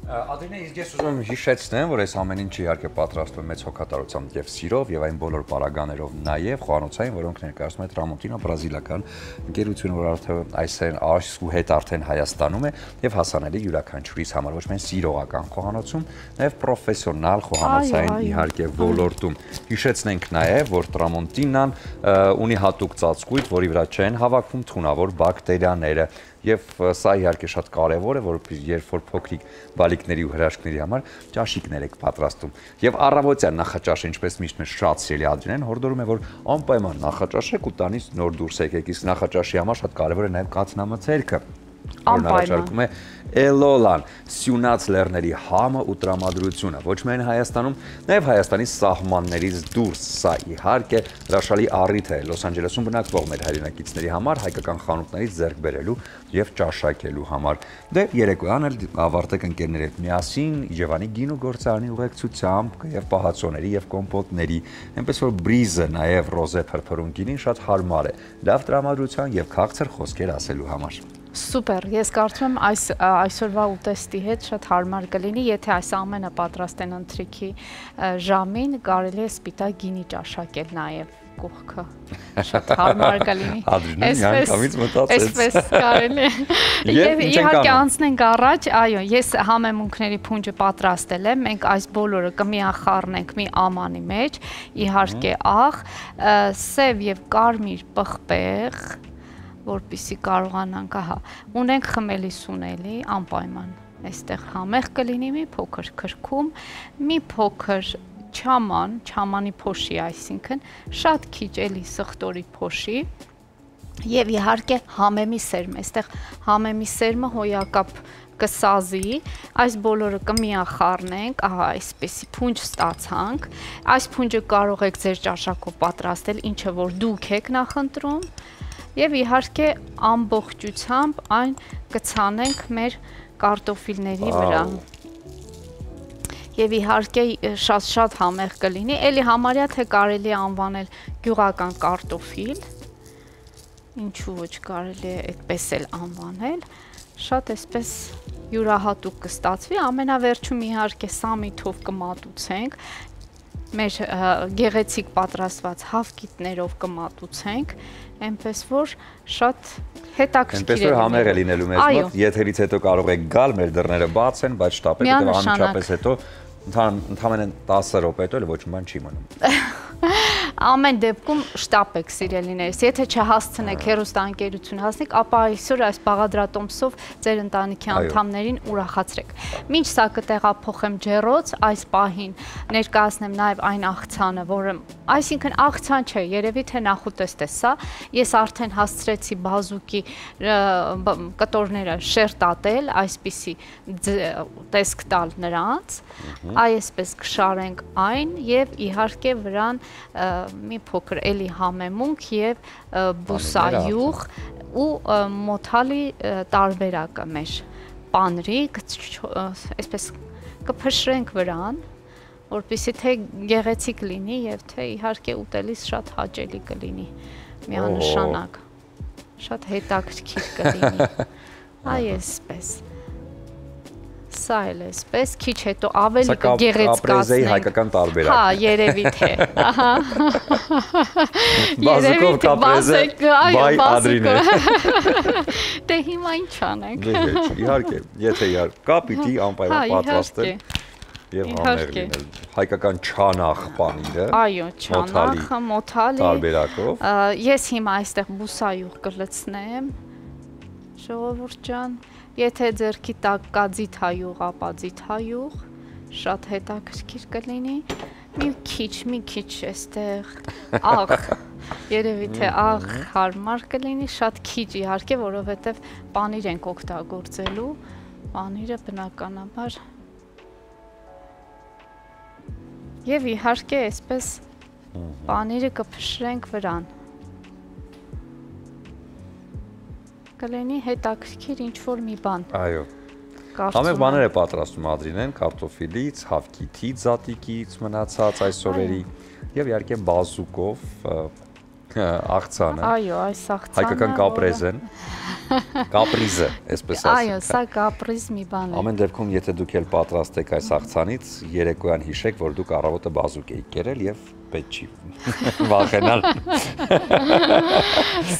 Ադրինե, իսկ ես ուզում եմ հիշեցնեմ, որ այս ամեն ինչը իհարկե պատրաստվում է մեծ հոգատարությամբ եւ սիրով եւ այն բոլոր պարագաներով նաեւ խոհանոցային, որոնք ներկայացնում է Tramontina բրազիլական ընկերությունը, որ արդեն այսու հետ արդեն Հայաստանում է եւ հասանելի յուրաքանչյուրիս համար ոչ միայն սիրողական խոհանոցում, նաեւ պրոֆեսիոնալ խոհանոցային իհարկե ոլորտում։ Հիշեցնենք նաեւ, որ Tramontina-ն ունի հատուկ ծածկույթ, որի վրա չեն հավաքվում թունավոր բակտերիաները Եվ սա իհարկե շատ կարևոր է, որովհետեւ երբ որ փոքրիկ բալիկների ու հրաշքների համար ճաշիկներ եք պատրաստում։ Եվ առավոտյան նախաճաշը, ինչպես միշտ մեր շատ սիրելի Ադրինեն հորդորում է, որ անպայման նախաճաշեք ու տանից նոր դուրս եկեք, իսկ նախաճաշի համար շատ կարևոր է նաև կաթնամթերքը։ Առաջարկում է Էլոլան, Սյունած լեռների համը ու տրամադրությունը, ոչ միայն Հայաստանում, նաև Հայաստանի սահմաններից դուրս, սա իհարկե հրաշալի առիթ է Լոս Անջելեսում բնակվող մեր հայրենակիցների համար հայկական խանութներից ձեռք բերելու եւ ճաշակելու համար։ Դե երեկոյան էլ ավարտեք ընկերների հետ միասին Իջևանի գինու գործարանի ուղեկցությամբ եւ պահածոների եւ կոմպոտների, այնպես որ բրիզը նաեւ ռոզե փրփրուն գինին շատ հարմար է, լավ տրամադրության եւ քաղցր խոսքեր ասելու համար։ Սուպեր, ես կարծում եմ այսօրվա ուտեստի հետ շատ հարմար կլինի, եթե այս ամենը պատրաստեն ընթրիքի ժամին, կարելի է սպիտակ գինի ճաշակել նաև կողքը, շատ հարմար կլինի, այսպես կարելի է, և իհարկե անցնենք առաջ, այո, ես համեմունքների փունջը պատրաստել եմ, մենք այս բոլորը կմիախառնենք մի ամանի մեջ, իհարկե աղ, սև և կարմիր պղպեղ, որպիսի կարողանանք, ահա, ունենք խմելի սունելի, անպայման, այստեղ համեղ կլինի մի փոքր քրքում, մի փոքր չաման, չամանի փոշի, այսինքն, շատ քիչ էլի սխտորի փոշի, և իհարկե համեմի սերմ, այստեղ համեմի սերմը հոյակապ կսազի, այս բոլորը կմիախառնենք, ահա, այսպեսի փունջ ստացանք, այս փունջը կարող եք ձեր ճաշակով պատրաստել, ինչը որ դուք եք նախընտրում, Եվ իհարկե ամբողջությամբ այն կցանենք մեր կարտոֆիլների վրա։ Եվ իհարկե շատ համեղ կլինի, էլի համարյա թե կարելի է անվանել գյուղական կարտոֆիլ, ինչու ոչ կարելի է այդպես էլ անվանել, շատ այսպես յուրահատուկ կստացվի, ամենավերջում իհարկե սամիթով կմատուցենք, մեր գեղեցիկ պատրաստված հավկիթներով կմատուցենք, այնպես որ շատ հետաքրքիր է։ Այնպես որ համեղ է լինելու մեզ մոտ, եթերից հետո կարող եք գալ, մեր դռները բաց են, բայց շտապեք, հետո անմիջապես հետո ընդհանրեն 10 րոպե հետո էլ ոչ մի բան չի մնում։ Ամեն դեպքում շտապեք սիրելիներս, եթե չհասցնեք հեռուստաընկերություն հասնեք, ապա այսօր այս բաղադրատոմսով ձեր ընտանիքի անդամներին ուրախացրեք։ Մինչ սա կտեղափոխեմ ջեռոց, այս պահին ներկայացնեմ նաև այն աղցանը, որը, այսինքն աղցան չէ, երևի թե նախուտեստ է սա, ես արդեն հասցրեցի բազուկի կտորները շերտատել, այսպիսի տեսք տալ նրանց, այսպես կշարենք այն և իհարկե վրան մի փոքր էլի համեմունք և բուսայուղ ու մոթալի տարբերակը մեր պանրի, այսպես կփշրենք վրան, որպեսզի թե գեղեցիկ լինի և թե իհարկե ուտելիս շատ հաճելի կլինի, միանշանակ, շատ հետաքրքիր կլինի, այսպես, Սա էլ է, այսպես քիչ հետո ավելի կապրեզեի կգեղեցկացնենք։ հայկական տարբերակը։ Հա, երևի թե։ Ահա։ Բազուկով կապրեզը, բայ Ադրինե։ Դե հիմա ինչ անենք։ Դե ոչ, իհարկե, եթե կա պիտի անպայման պատրաստել եւ համեղ լինել։ Հայկական չանախ պանիրը։ Այո, չանախը, մոթալի տարբերակով։ Ես հիմա այստեղ բուսայուղ կլցնեմ։ Ժողովուրդ ջան, եթե ձերքի տակ կա ձիթայուղ, ապա ձիթայուղ, շատ հետաքրքիր կլինի։ Մի քիչ այստեղ աղ, երևի թե աղ հարմար կլինի, շատ քիչ իհարկե, որովհետև պանիր ենք օգտագործելու, պանիրը բնականաբար եւ իհարկե այսպես պանիրը կփշրենք վրան։ Կլինի հետաքրքիր ինչ-որ մի բան։ Այո։ Համեղ բաներ է պատրաստում Ադրինեն, կարտոֆիլից, հավկիթից, զատիկից մնացած այս օրերի եւ իհարկե բազուկով աղցանը։ Այո, այս աղցանը։ Հայկական կապրեզեն։ Կապրիզը, այսպես ասած։ Այո, սա կապրիզ մի բան է։ Ամեն դեպքում, եթե դուք էլ պատրաստեք այս աղցանից, երեկոյան հիշեք, որ դուք առավոտը բազուկ եք կերել եւ պետք չի վախենալ։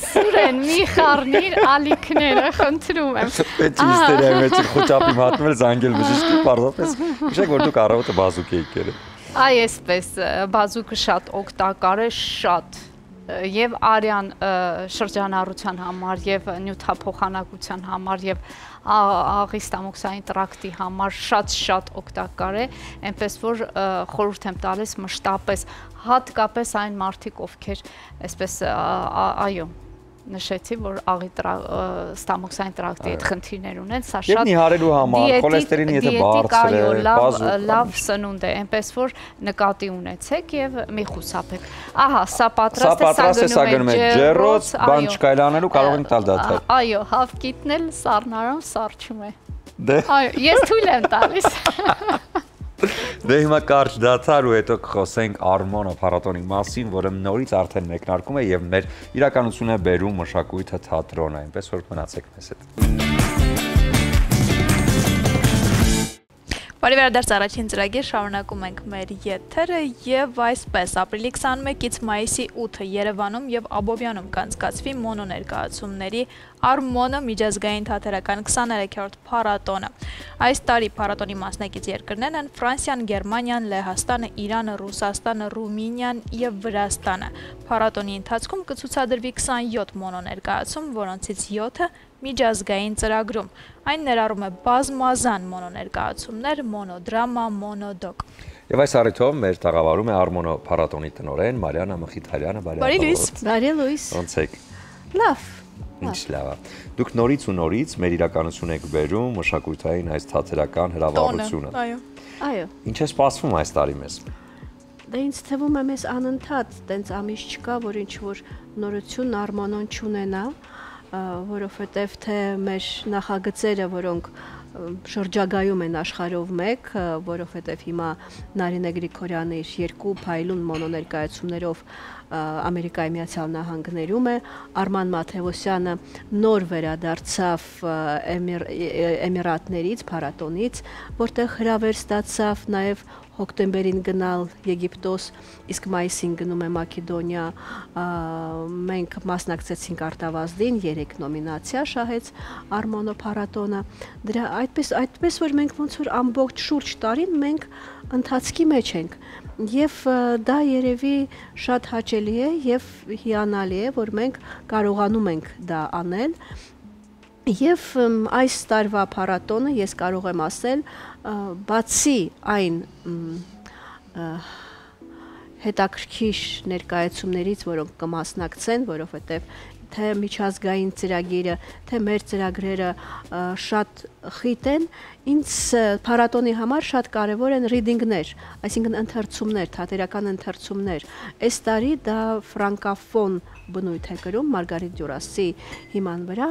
Սուրեն, մի խառնիր ալիքները, խնդրում եմ։ Պետք չի հիստերիայի մեջ խոճապի մատնել, զանգել բժշկի, պարզապես հիշեք, որ դուք առավոտը բազուկ եք կերել։ Այ այսպես, բազուկը շատ օգտակար է, շատ եւ արյան շրջանառության համար եւ նյութափոխանակության համար եւ աղի ստամոքսային տրակտի համար շատ օգտակար է, այնպես որ խորհուրդ եմ տալիս մշտապես, հատկապես այն մարդիկ, ովքեր այսպես այո նշեցի, որ աղի ստամոքսային տրակտի հետ խնդիրներ ունեն, սա շատ նիհարելու համար, խոլեստերինի եթե բարձր է, լավ սնունդ է, այնպես որ նկատի ունեցեք եւ մի խուսափեք։ Ահա, սա պատրաստ է, սա գնում է ջեռոց, բան չկա անելու, կարող ենք տալ դաթար։ Այո, հավկիթն էլ սառնարան սառչում է։ Դե։ Այո, ես թույլ եմ տալիս։ Դե հիմա կարճ դաթար ու հետո կխոսենք Արմոնո փառատոնի մասին, որը նորից արդեն մեկնարկում է եւ մեր իրականություն է բերում մշակույթը թատրոնը, այնպես որ մնացեք մեզ հետ։ Բարի վերադարձ առաջին ծրագիր, շարունակում ենք մեր եթերը եւ այսպես ապրիլի 21-ից մայիսի 8-ը Երևանում եւ Աբովյանում կանցկացվի մոնո ներկայացումների Արմոնո միջազգային թատերական 23-րդ փառատոնը։ Այս տարի փառատոնի մասնակից երկրներն են Ֆրանսիան, Գերմանիան, Լեհաստանը, Իրանը, Ռուսաստանը, Ռումինիան եւ Վրաստանը։ Փառատոնի ընթացքում կցուցադրվի 27 մոնո ներկայացում, որոնցից 7-ը միջազգային ծրագրում։ Այն ներառում է բազմազան մոնո ներկայացումներ, մոնոդրամա, մոնոդոկ։ Եվ այս առիթով մեր տաղավարում է Արմոնո փառատոնի տնօրեն Մարիաննա Մխիթարյանը, բարի լույս։ Բարի լույս։ Ոնց եք։ Լավ։ Ինչ լավ է։ Դուք նորից ու նորից մեր իրականություն եք բերում մշակութային այս թատերական հրավառությունը։ Այո։ Ինչ է սպասվում այս տարի մեզ։ Դե ինձ թվում է մեզ անընդհատ տենց ամիս չկա, որ ինչ որ նորություն Արմոնոն չունենա, որովհետև թե մեր նախագծերը, որոնք շրջագայում են աշխարհով մեկ, որովհետև հիմա Նարինե Գրիգորյանը իր երկու փայլուն մոնոներկայացումներով Ամերիկայի Միացյալ Նահանգներում է, Արման Մաթեոսյանը նոր վերադարձավ Էմիրատներից, փառատոնից, որտեղ հրավեր ստացավ, նաև հոկտեմբերին գնալ Եգիպտոս, իսկ մայիսին գնում է Մակեդոնիա, մենք մասնակցեցինք Արտավազդին, 3 նոմինացիա շահեց Արմոնո փառատոնը, դրա այդպես որ մենք ոնց որ ամբողջ շուրջ տարին մենք ընթացքի մեջ ենք, եւ դա երևի շատ հաճելի է եւ հիանալի է, որ մենք կարողանում ենք դա անել։ Եվ այս տարվա փառատոնը ես կարող եմ ասել, բացի այն հետաքրքիր ներկայացումներից, որոնք կմասնակցեն, որովհետև թե միջազգային ծրագիրը, թե մեր ծրագրերը շատ խիտ են, ինձ փառատոնի համար շատ կարևոր են ռիդինգներ, այսինքն ընթերցումներ, թատերական ընթերցումներ։ Այս տարի դա ֆրանկաֆոն բնույթ է կրում Մարգարիտ Դյուրասի հիման վրա,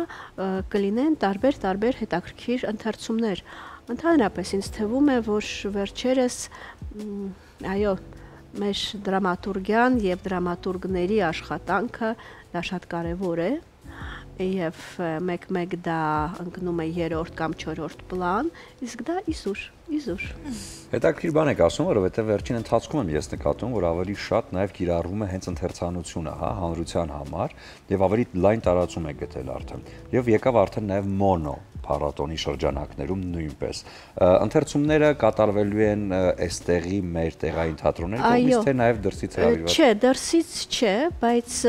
կլինեն տարբեր հետաքրքիր ընթերցումներ։ Ընդհանրապես ինձ թվում է, որ վերջերս այո, մեր դրամատուրգյան եւ դրամատուրգների աշխատանքը դա շատ կարևոր է եւ մեկ-մեկ դա ընկնում է 3-րդ կամ 4-րդ պլան, իսկ դա իզուր։ Հետաքրքիր բան եք ասում, որովհետև վերջին ընթացքում եմ ես նկատում, որ ավելի շատ նաև կիրառվում է հենց ընթերցանությունը, հա, հանրության համար եւ ավելի լայն տարածում է գտել արդեն։ Եվ եկավ արդեն նաև մոնո փառատոնի շրջանակներում նույնպես։ Ընթերցումները կատարվելու են այստեղի մեր տեղային թատրոններում, իսկ թե նաև դրսից հրավիրված։ Չէ, դրսից չէ, բայց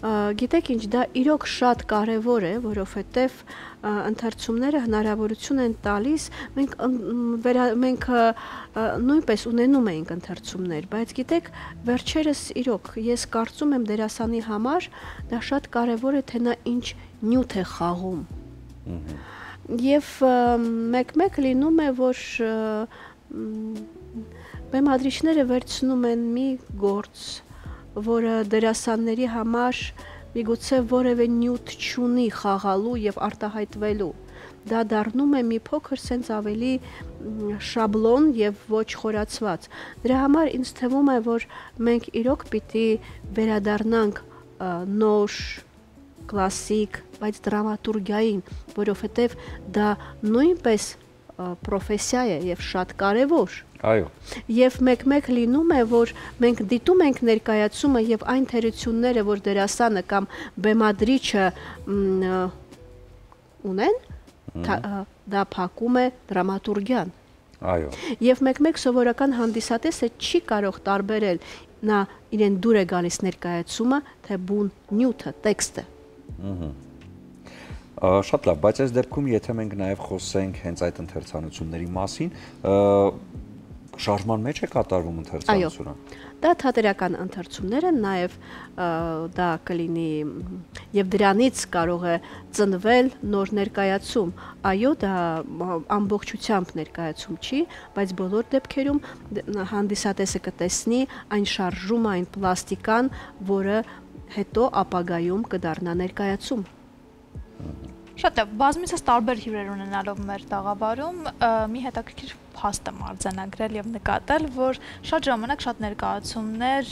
գիտեք ինչ, դա իրոք շատ կարևոր է, որովհետև ընթերցումները հնարավորություն են տալիս, մենք նույնպես ունենում էինք ընթերցումներ, բայց գիտեք, վերջերս իրոք, ես կարծում եմ դերասանի համար դա շատ կարևոր է, թե նա ինչ նյութ է խաղում։ Եվ մեկ-մեկ լինում է, որ բեմադրիչները վերցնում են մի գործ, որը դերասանների համար միգուցե որևէ նյութ չունի խաղալու եւ արտահայտվելու։ Դա դառնում է մի փոքր սենց ավելի շաբլոն եւ ոչ խորացված։ Դրա համար ինձ թվում է, որ մենք իրոք պիտի վերադառնանք նոր կլասիկ, բայց դրամատուրգիային, որովհետև դա նույնպես պրոֆեսիա է եւ շատ կարեւոր։ Այո։ Եվ մեկ-մեկ լինում է, որ մենք դիտում ենք ներկայացումը եւ այն թերությունները, որ դերասանը կամ բեմադրիչը ունեն, դա փակում է դրամատուրգիան։ Այո։ Եվ մեկ-մեկ սովորական հանդիսատեսը չի կարող տարբերել նա իրեն դուր է գալիս ներկայացումը, թե բուն նյութը, տեքստը։ Շատ լավ, բայց այս դեպքում եթե մենք նաև խոսենք հենց այդ ընթերցանությունների մասին, շարժման մեջ է կատարվում ընթերցանությունը։ Դա թատերական ընթերցումներ են, նաև դա կլինի եւ դրանից կարող է ծնվել նոր ներկայացում։ Այո, դա ամբողջությամբ ներկայացում չի, բայց բոլոր դեպքերում հանդիսատեսը կտեսնի այն շարժումը, այն պլաստիկան, որը հետո ապագայում կդառնա ներկայացում։ Շատ է, բազմիցս տարբեր հյուրեր ունենալով մեր տաղավարում մի հետաքրքիր փաստ եմ արձանագրել եւ նկատել, որ շատ ժամանակ շատ ներկայացումներ,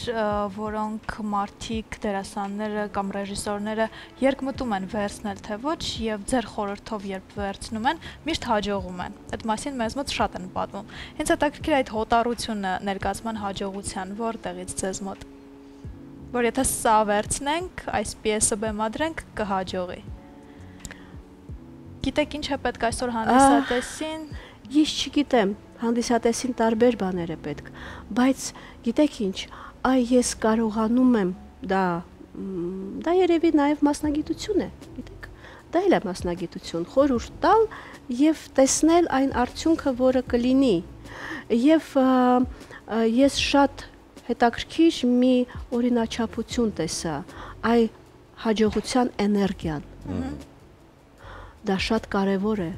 որոնք մարդիկ, դերասանները կամ ռեժիսորները երկմտում են վերցնել թե ոչ եւ ձեր խորհրդով երբ վերցնում են, միշտ հաջողում են։ Այդ մասին մեզ մոտ շատ են պատմում։ Հենց հետաքրքիր այդ հոտառությունը ներկայացման հաջողության որտեղից ձեզ մոտ։ Որ եթե սա վերցնենք, այս պիեսը բեմադրենք, կհաջողի։ Գիտեք ինչ է պետք այսօր հանդիսատեսին։ Ես չգիտեմ, հանդիսատեսին տարբեր բաներ է պետք, բայց գիտեք ինչ, ես կարողանում եմ, դա երևի նաև մասնագիտություն է, գիտեք, դա էլ է մասնագիտություն, խորհուրդ տալ եւ տեսնել այն արդյունքը, որը կլինի։ Եվ ես շատ հետաքրքիր մի օրինաչափություն տեսա, այ հաջողության էներգիան։ Դա շատ կարևոր է։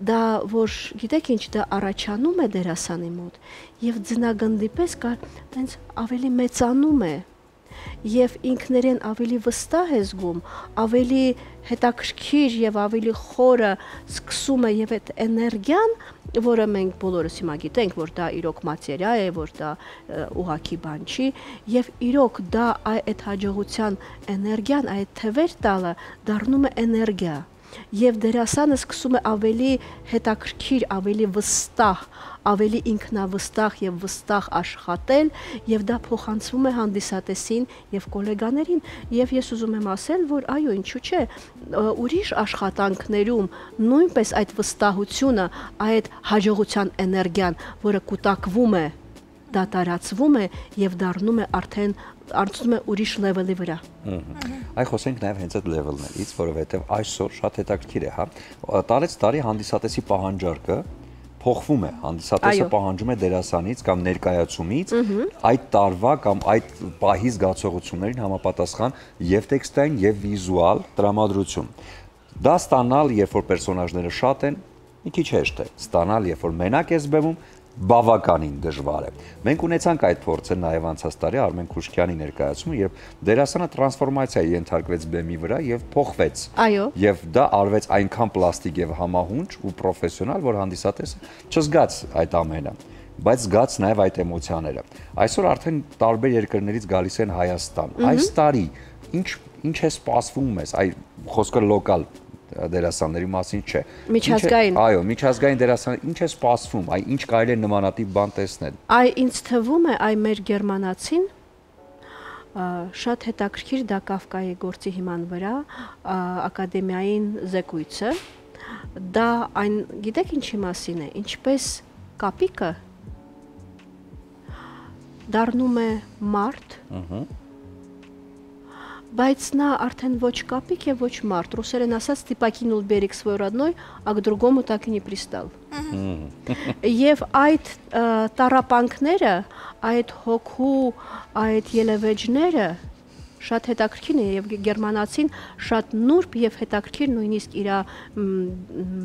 Դա որ գիտեք ինչ, դա առաջանում է դերասանի մոտ եւ ձնագնդի պես տենց ավելի մեծանում է եւ ինքներեն ավելի վստահ է զգում, ավելի հետաքրքիր եւ ավելի խորը սկսում է եւ այդ էներգիան, որը մենք բոլորս հիմա գիտենք, որ դա իրոք մատերիա է, որ դա ուղղակի բան չի, եւ իրոք դա այդ հաջողության էներգիան, այդ թվեր տալը դառնում է էներգիա։ Եվ դերասանը սկսում է ավելի հետաքրքիր, ավելի վստահ, ավելի ինքնավստահ եւ վստահ աշխատել, եւ դա փոխանցվում է հանդիսատեսին եւ գոլեգաներին, եւ ես ուզում եմ ասել, որ այո, ինչու՞ չէ, ուրիշ աշխատանքներում նույնպես այդ վստահությունը, այդ հաջողության էներգիան, որը կուտակվում է, դատարացվում է եւ դառնում է արդեն արծում է ուրիշ լեվելի վրա։ Այ խոսենք նաև հենց այդ լեվելներից, որովհետև այսօր շատ հետաքրքիր է, հա, տարեց տարի հանդիսատեսի պահանջարկը փոխվում է, հանդիսատեսը պահանջում է դերասանից կամ ներկայացումից այդ տարվա կամ այդ պահի զգացողություններին համապատասխան եւ տեքստային եւ վիզուալ տրամադրություն։ Դա ստանալ, երբ որ պերսոնաժները շատ են, մի քիչ հեշտ է, ստանալ, երբ որ մենակ ես բեմում, բավականին դժվար է։ Մենք ունեցանք այդ փորձը նաև անցած տարի Արմեն Քուշկյանի ներկայացումը, երբ դերասանը տրանսֆորմացիայի ենթարկվեց բեմի վրա եւ փոխվեց։ Այո։ Եվ դա արվեց այնքան պլաստիկ եւ համահունչ ու պրոֆեսիոնալ, որ հանդիսատեսը չզգաց այդ ամենը, բայց զգաց նաև այդ էմոցիաները։ Այսօր արդեն տարբեր երկրներից գալիս են Հայաստան։ Այս տարի ինչ է սպասվում մեզ, այ խոսքը լոկալ դերասանների մասին չէ։ Միջազգային։ Այո, միջազգային դերասաններ, ինչ է սպասվում, այ ինչ կարելի է նմանատիպ բան տեսնել։ Այ ինձ թվում է, այ մեր գերմանացին շատ հետաքրքիր դա Կավկայի գործի հիման վրա ակադեմիային զեկույցը, դա այն գիտեք ինչի մասին է, ինչպես կապիկը դառնում է մարդ, բայց նա արդեն ոչ կապիկ է, ոչ մարդ, ռուսերեն ասած «Ты покинул берег свой родной, а к другому так и не пристал»։ Եվ այդ տառապանքները, այդ հոգու, այդ ելևեջները շատ հետաքրքիր է եւ գերմանացին շատ նուրբ եւ հետաքրքիր նույնիսկ իր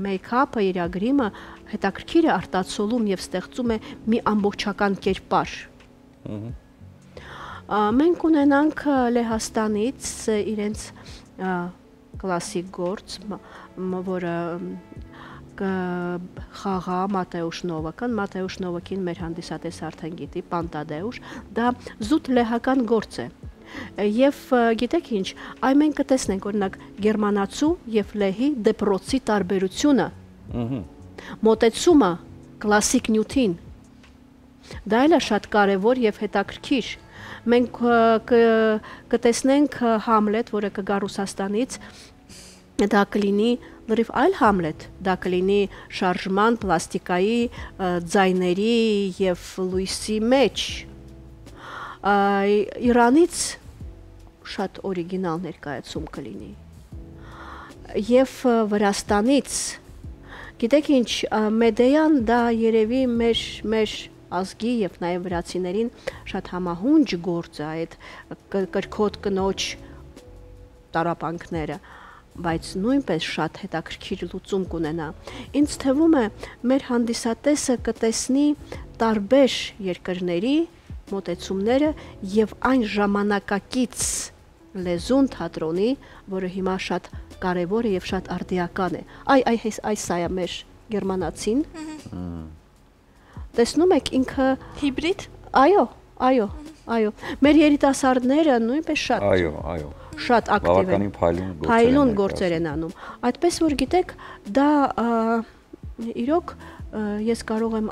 մեյքափը, իր գրիմը հետաքրքիր է արտացոլում եւ ստեղծում է մի ամբողջական կերպար։ Մենք ունենանք Լեհաստանից իրենց կլասիկ գործ, որը խաղա Մատեուշ Նովական, Մատեուշ Նովակին մեր հանդիսատեսը արդեն գիտի, Պանտադեուշ, դա զուտ լեհական գործ է։ Եվ գիտեք ինչ, այ մենք կտեսնենք օրինակ գերմանացու եւ լեհի դեպրոցի տարբերությունը, մոտեցումը կլասիկ նյութին, դա էլ է շատ կարևոր եւ հետաքրքիր։ Մենք կտեսնենք Համլետ, որը կգա Ռուսաստանից, դա կլինի լրիվ այլ Համլետ, դա կլինի շարժման, պլաստիկայի, ձայների եւ լույսի մեջ։ Իրանից շատ օրիգինալ ներկայացում կլինի։ Եվ Վրաստանից, գիտեք ինչ, Մեդեյան դա երևի մեր ազգի եւ նաեւ վրացիներին շատ համահունջ գործ է այդ կրկոտ կնոջ տարապանքները, բայց նույնպես շատ հետաքրքիր լուծում կունենա։ Ինձ թվում է մեր հանդիսատեսը կտեսնի տարբեր երկրների մոտեցումները եւ այն ժամանակակից լեզուն թատրոնի, որը հիմա շատ կարեւոր է եւ շատ արդիական է։ Այս սա է մեր գերմանացին։ Տեսնում եք ինքը հիբրիդ։ Այո։ Մեր երիտասարդները նույնպես շատ շատ ակտիվ են։ Փայլուն գործեր են անում։ Այդպես որ գիտեք, դա իրոք ես կարող եմ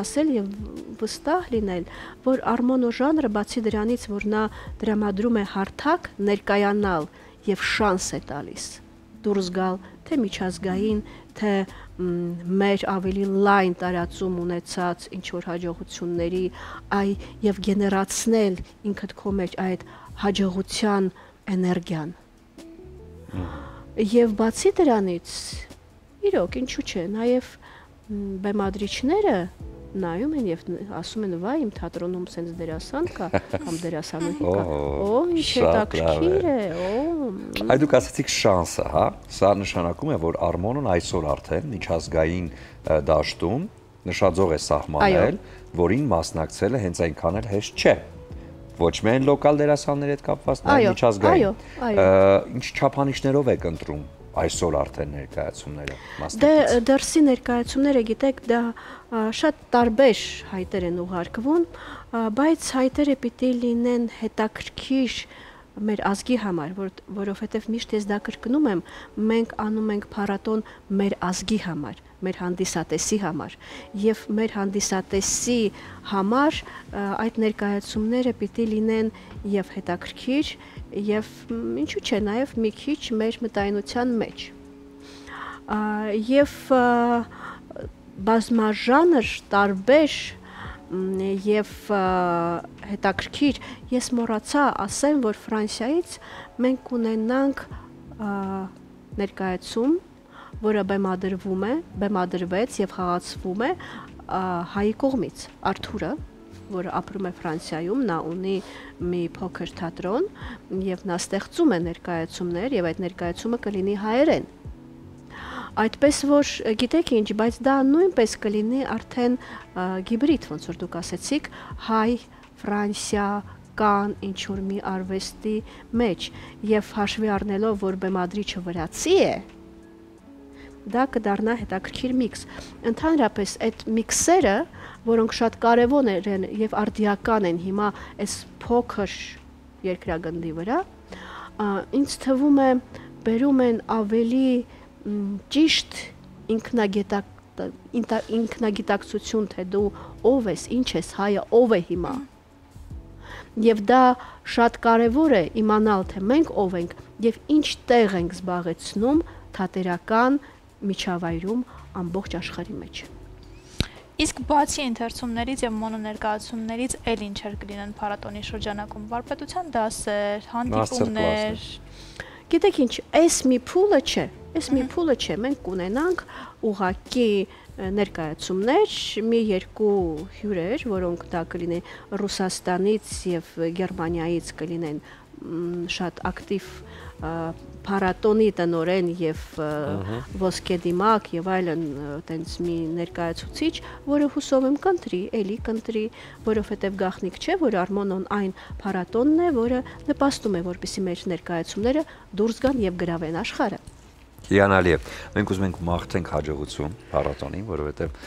ասել եւ վստահ լինել, որ Արմոնո ժանրը բացի դրանից, որ նա դրամադրում է հարթակ ներկայանալ եւ շանս է տալիս դուրս գալ թե միջազգային, թե մեր ավելի լայն տարածում ունեցած ինչ որ հաջողությունների, եւ գեներացնել ինքդ քո մեջ այդ հաջողության էներգիան։ Եվ բացի դրանից, իրոք, ինչու՞ չէ, նաեւ բեմադրիչները նայում են եւ ասում են՝ «Վայ, իմ թատրոնում սենց դերասան կա, կամ դերասանուհի կա»։ Ինչ հետաքրքիր է, Այ դուք ասացիք շանսը, հա։ Սա նշանակում է, որ Արմոնոն այսօր արդեն միջազգային դաշտում նշաձող է սահմանել, որին մասնակցելը հենց այնքան էլ հեշտ չէ։ Ոչ միայն լոկալ դերասանների հետ կապված, այլ միջազգային։ Ինչ չափանիշներով եք ընտրում այսօր արդեն ներկայացումները մասնակից։ Դրսի ներկայացումները, գիտեք, դա շատ տարբեր հայտեր են ուղարկվում, բայց հայտերը պիտի լինեն հետաքրքիր մեր ազգի համար, որովհետև միշտ ես դա կրկնում եմ, մենք անում ենք փառատոն մեր ազգի համար, մեր հանդիսատեսի համար, եւ մեր հանդիսատեսի համար այդ ներկայացումները պիտի լինեն եւ հետաքրքիր եւ ինչու՞ չէ, նաեւ մի քիչ մեր մտայնության մեջ։ Եվ բազմաժանր, տարբեր եւ հետաքրքիր, ես մոռացա ասեմ, որ Ֆրանսիայից մենք ունենանք ներկայացում, որը բեմադրվեց եւ խաղացվում է հայի կողմից, Արթուրը, որը ապրում է Ֆրանսիայում, նա ունի մի փոքր թատրոն եւ նա ստեղծում է ներկայացումներ եւ այդ ներկայացումը կլինի հայերեն։ Այդպես որ գիտեք ինչ, բայց դա նույնպես կլինի արդեն հիբրիդ, ոնց որ դուք ասեցիք, հայ, Ֆրանսիա, կան ինչ որ մի արվեստի մեջ եւ հաշվի առնելով, որ բեմադրիչը վրացի է, դա կդառնա հետաքրքիր միքս։ Ընդհանրապես այդ միքսերը, որոնք շատ կարևոր են եւ արդիական են հիմա այս փոքր երկրագնդի վրա, ինձ թվում է բերում են ավելի ճիշտ ինքնագիտակցություն, թե դու ով ես, ինչ ես, հայը ով է հիմա։ Եվ դա շատ կարևոր է իմանալ, թե մենք ով ենք եւ ինչ տեղ ենք զբաղեցնում թատերական միջավայրում ամբողջ աշխարհի մեջ։ Իսկ բացի ընթերցումներից եւ մոնոներկայացումներից էլ ինչեր կլինեն փառատոնի շրջանակում, վարպետության դասեր, հանդիպումներ։ Գիտեք ինչ, այս մի փուլը չէ, մենք կունենանք ուղղակի ներկայացումներ, մի երկու հյուրեր, որոնք դա կլինեն Ռուսաստանից եւ Գերմանիայից կլինեն շատ ակտիվ փառատոնի տնօրեն եւ ոսկե դիմակ եւ այլն տենց մի ներկայացուցիչ, որը հուսով եմ կընտրի, որովհետեւ գաղտնիք չէ, որ Արմոնոն այն փառատոնն է, որը նպաստում է, որպեսզի մեր ներկայացումները դուրս գան եւ գրավեն աշխարհը։ Հիանալի է։ Մենք ուզում ենք մաղթենք հաջողություն փառատոնին, որովհետև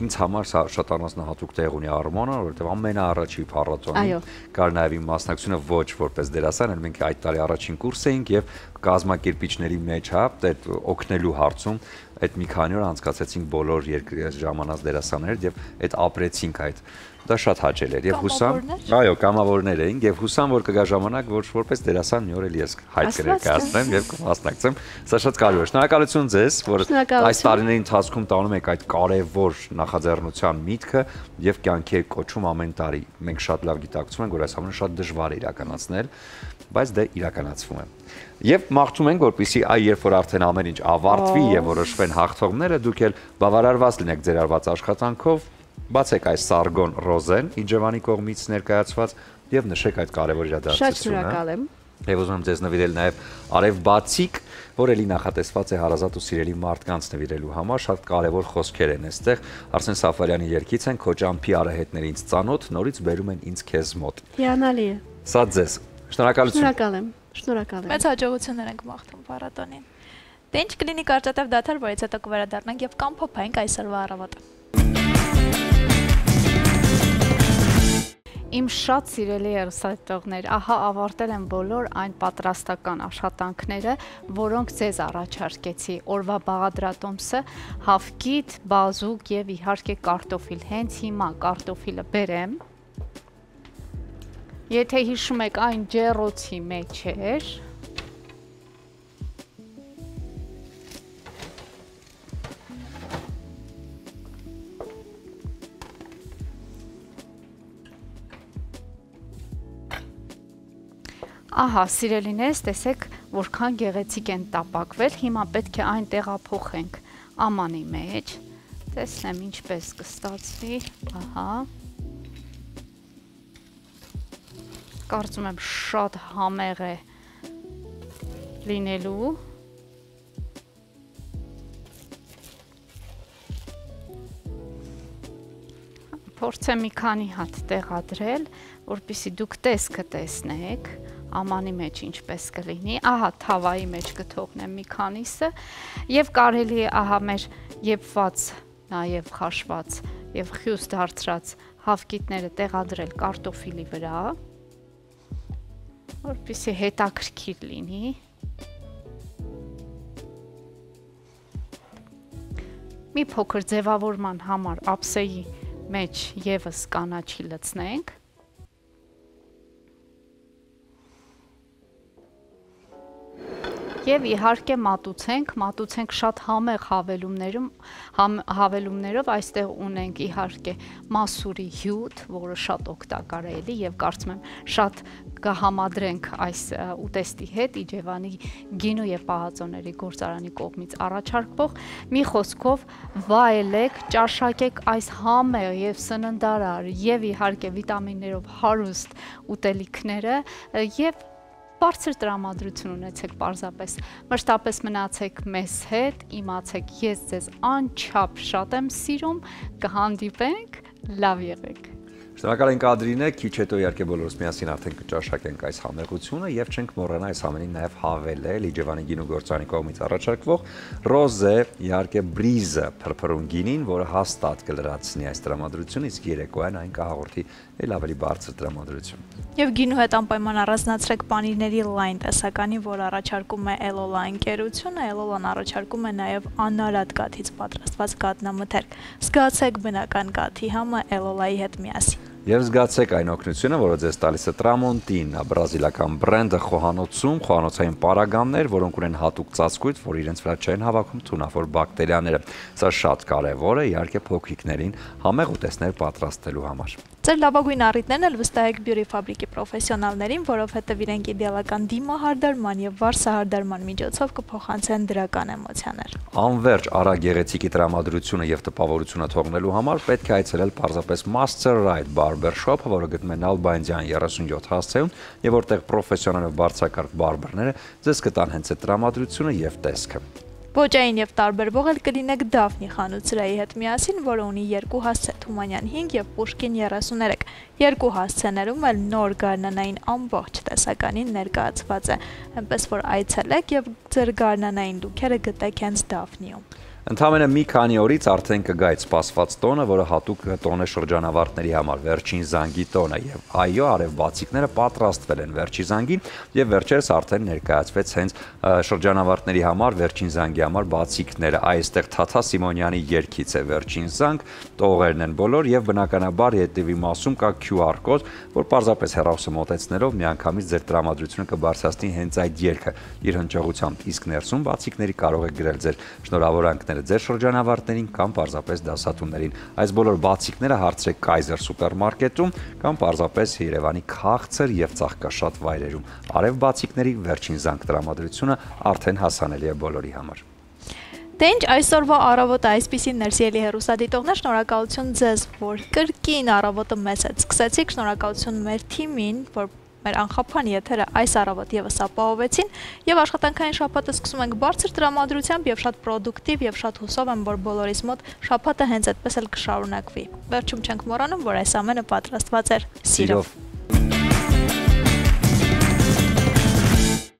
ինձ համար սա շատ առանձնահատուկ տեղ ունի Արմոնը, որովհետև ամենաառաջի փառատոնին կար նաև իմ մասնակցությունը ոչ որպես դերասան, այլ մենք այդ տարի առաջին կուրս էինք եւ կազմակերպիչների մեջ օգնելու հարցում այդ մի քանի օր անցկացեցինք բոլոր ժամանած դերասաններ եւ այդ ապրեցինք այդ դա շատ հաճելի էր եւ հուսամ, այո, կամավորներ էինք եւ հուսամ, որ կգա ժամանակ, որ որպես դերասան մի օր էլ ես հայտ կներկայացնեմ եւ կմասնակցեմ։ Սա շատ կարեւոր է։ Շնորհակալություն ձեզ, որ այս տարիների ընթացքում տանում եք այդ կարեւոր նախաձեռնության միտքը եւ կյանքի եք կոչում ամեն տարի։ Մենք շատ լավ գիտակցում ենք, որ այս ամենը շատ դժվար է իրականացնել, բայց դա իրականացվում է։ Եվ մաղթում ենք, որպեսզի երբ որ արդեն ամեն ինչ ավարտվի եւ որոշվեն հաղթողները, դուք էլ բավարարված լինեք ձեր արված աշխատանքով, բացեք այս Սարգոն Ռոզեն Իջևանի կողմից ներկայացված եւ նշեք այդ կարեւոր իրադարձությունը։ Շատ շնորհակալ եմ։ Եվ ուզում եմ ձեզ նվիրել նաեւ Արև Բացիկ, որ էլի նախատեսված է հարազատ ու սիրելի մարդկանց նվիրելու համար, շատ կարեւոր խոսքեր են այստեղ։ Արսեն Սաֆարյանի երգից են Քո ճամփի արահետներ ինձ ծանոթ, նորից բերում են ինձ քեզ մոտ։ Հիանալի է։ Սա ձեզ։ Շնորհակալություն։ Շնորհակալ եմ։ Մեծ հաջողություններ ենք մաղթում փառատոնին։ Դե ինչ կլինի կարճատև դադար, որից հետո կվերադառնանք եւ կամ փոփայինք այսօրվա առավոտը։ Իմ շատ սիրելի երուսաղեմներ, ահա ավարտել են բոլոր այն պատրաստական աշխատանքները, որոնք ձեզ առաջարկեցի։ Օրվա բաղադրատոմսը, հավկիթ, բազուկ եւ իհարկե կարտոֆիլ։ Հենց հիմա կարտոֆիլը բերեմ։ Եթե հիշում եք, այն ջեռոցի մեջ էր։ Ահա, սիրելիներս, տեսեք, որքան գեղեցիկ են տապակվել, հիմա պետք է այն տեղափոխենք ամանի մեջ, տեսնեմ ինչպես կստացվի, ահա, կարծում եմ շատ համեղ է լինելու, փորձեմ մի քանի հատ տեղադրել, որպեսզի դուք տեսքը տեսնեք, ամանի մեջ ինչպես կլինի, ահա թավայի մեջ կթողնեմ մի քանիսը եւ կարելի է ահա մեր եփված, նաեւ խաշված եւ խյուս դարձրած հավկիթները տեղադրել կարտոֆիլի վրա, որպեսզի հետաքրքիր լինի։ Մի փոքր ձևավորման համար ափսեի մեջ եւս կանաչի լցնենք։ Եվ իհարկե մատուցենք շատ համեղ հավելումներով, այստեղ ունենք իհարկե մասուրի հյութ, որը շատ օգտակար է էլի եւ կարծում եմ շատ կհամադրենք այս ուտեստի հետ Իջևանի գինու եւ պահածոների գործարանի կողմից առաջարկվող, մի խոսքով վայելեք, ճաշակեք այս համեղ եւ սննդարար եւ իհարկե վիտամիններով հարուստ ուտելիքները եւ բարձր տրամադրություն ունեցեք պարզապես, մշտապես մնացեք մեզ հետ, իմացեք ես ձեզ անչափ շատ եմ սիրում, կհանդիպենք, լավ եղեք։ Շնորհակալ ենք Ադրինե, քիչ հետո իհարկե բոլորս միասին արդեն կճաշակենք այս համեղությունը եւ չենք մոռանա այս ամենին նաեւ հավելել Իջևանի գինու գործարանի կողմից առաջարկվող Ռոզե, իհարկե բրիզը փրփրուն գինին, որը հաստատ կլրացնի այս տրամադրությունը, իսկ երեկոյան այն կհաղորդի էլ ավելի բարձր տրամադրություն։ Եվ գինու հետ անպայման առանձնացրեք պանիրների լայն տեսականին, որ առաջարկում է Էլոլա ընկերությունը, Էլոլան առաջարկում է նաև անարատ կաթից պատրաստված կաթնամթերք։ Զգացեք բնական կաթի համը Էլոլայի հետ միասին։ Եվ զգացեք այն օգնությունը, որը ձեզ տալիս է Tramontina, բրազիլական բրենդը խոհանոցային պարագաներ, որոնք ունեն հատուկ ծածկույթ, որ իրենց վրա չեն հավաքում թունավոր բակտերիաները։ Սա շատ կարևոր է, իհարկե փոքրիկներին համեղ ուտեստներ պատրաստելու համար։ Ձեր լավագույն առիթներն էլ վստահեք Beauty Fabric-ի պրոֆեսիոնալներին, որովհետև իրենք իդեալական դիմահարդարման եւ վարսահարդարման միջոցով կփոխանցեն դրական էմոցիաներ։ Անվերջ արագ գեղեցիկի տրամադրությունը եւ տպավորությունը թողնելու համար պետք է այցելել պարզապես Master Right Barber Shop-ը, որը գտնվում է Նալբանդյան 37 հասցեում, եւ որտեղ պրոֆեսիոնալ եւ բարձրակարգ բարբերները ձեզ կտան հենց այդ տրամադրությունը եւ տեսքը։ Ոճային եւ տարբերվող էլ կլինեք Դավնի խանութսրահի հետ միասին, որը ունի 2 հասցե՝ Թումանյան 5 եւ Պուշկին 33։ Երկու հասցեներում էլ նոր գարնանային ամբողջ տեսականին ներկայացված է, այնպես որ այցելեք եւ ձեր գարնանային լուքերը գտեք հենց Դավնիում։ Ընդամենը մի քանի օրից արդեն կգա այդ սպասված տոնը, որը հատուկ տոն է շրջանավարտների համար, վերջին զանգի տոնը, եւ այո, արևբացիկները պատրաստվել են վերջի զանգին եւ վերջերս արդեն ներկայացվեց հենց շրջանավարտների համար վերջին զանգի համար բացիկները։ Այստեղ Թաթա Սիմոնյանի երգից է վերջին զանգ, տողերն են բոլոր եւ բնականաբար հետևի մասում կա QR կոդ, որ պարզապես հեռախոսը մոտեցնելով միանգամից ձեր տրամադրությունը կբարձրացնի հենց այդ երգը իր հնչողությամբ, իսկ ներսում բացիկների կարող եք գրել ձեր շնորհավորանքները ձեր շրջանավարտներին կամ պարզապես դասատուներին։ Այս բոլոր բացիկները հարցրեք Kaiser սուպերմարկետում կամ պարզապես Երևանի քաղցր եւ ծաղկաշատ վայրերում։ Արև բացիկների վերջին զանգ տրամադրությունը արդեն հասանելի է բոլորի համար։ Դե ինչ, այսօրվա առավոտը այսպիսին ներսիելի հեռուստադիտողներ, շնորհակալություն ձեզ, որ կրկին առավոտը մեզ հետ սկսեցիք, շնորհակալություն մեր թիմին, որ մեր անխափան եթերը այս առավոտ եւս ապահովեցին եւ աշխատանքային շաբաթը սկսում ենք բարձր տրամադրությամբ եւ շատ պրոդուկտիվ եւ շատ հուսով եմ, որ բոլորիս մոտ շաբաթը հենց այդպես էլ կշարունակվի։ Վերջում չենք մոռանում, որ այս ամենը պատրաստված էր սիրով։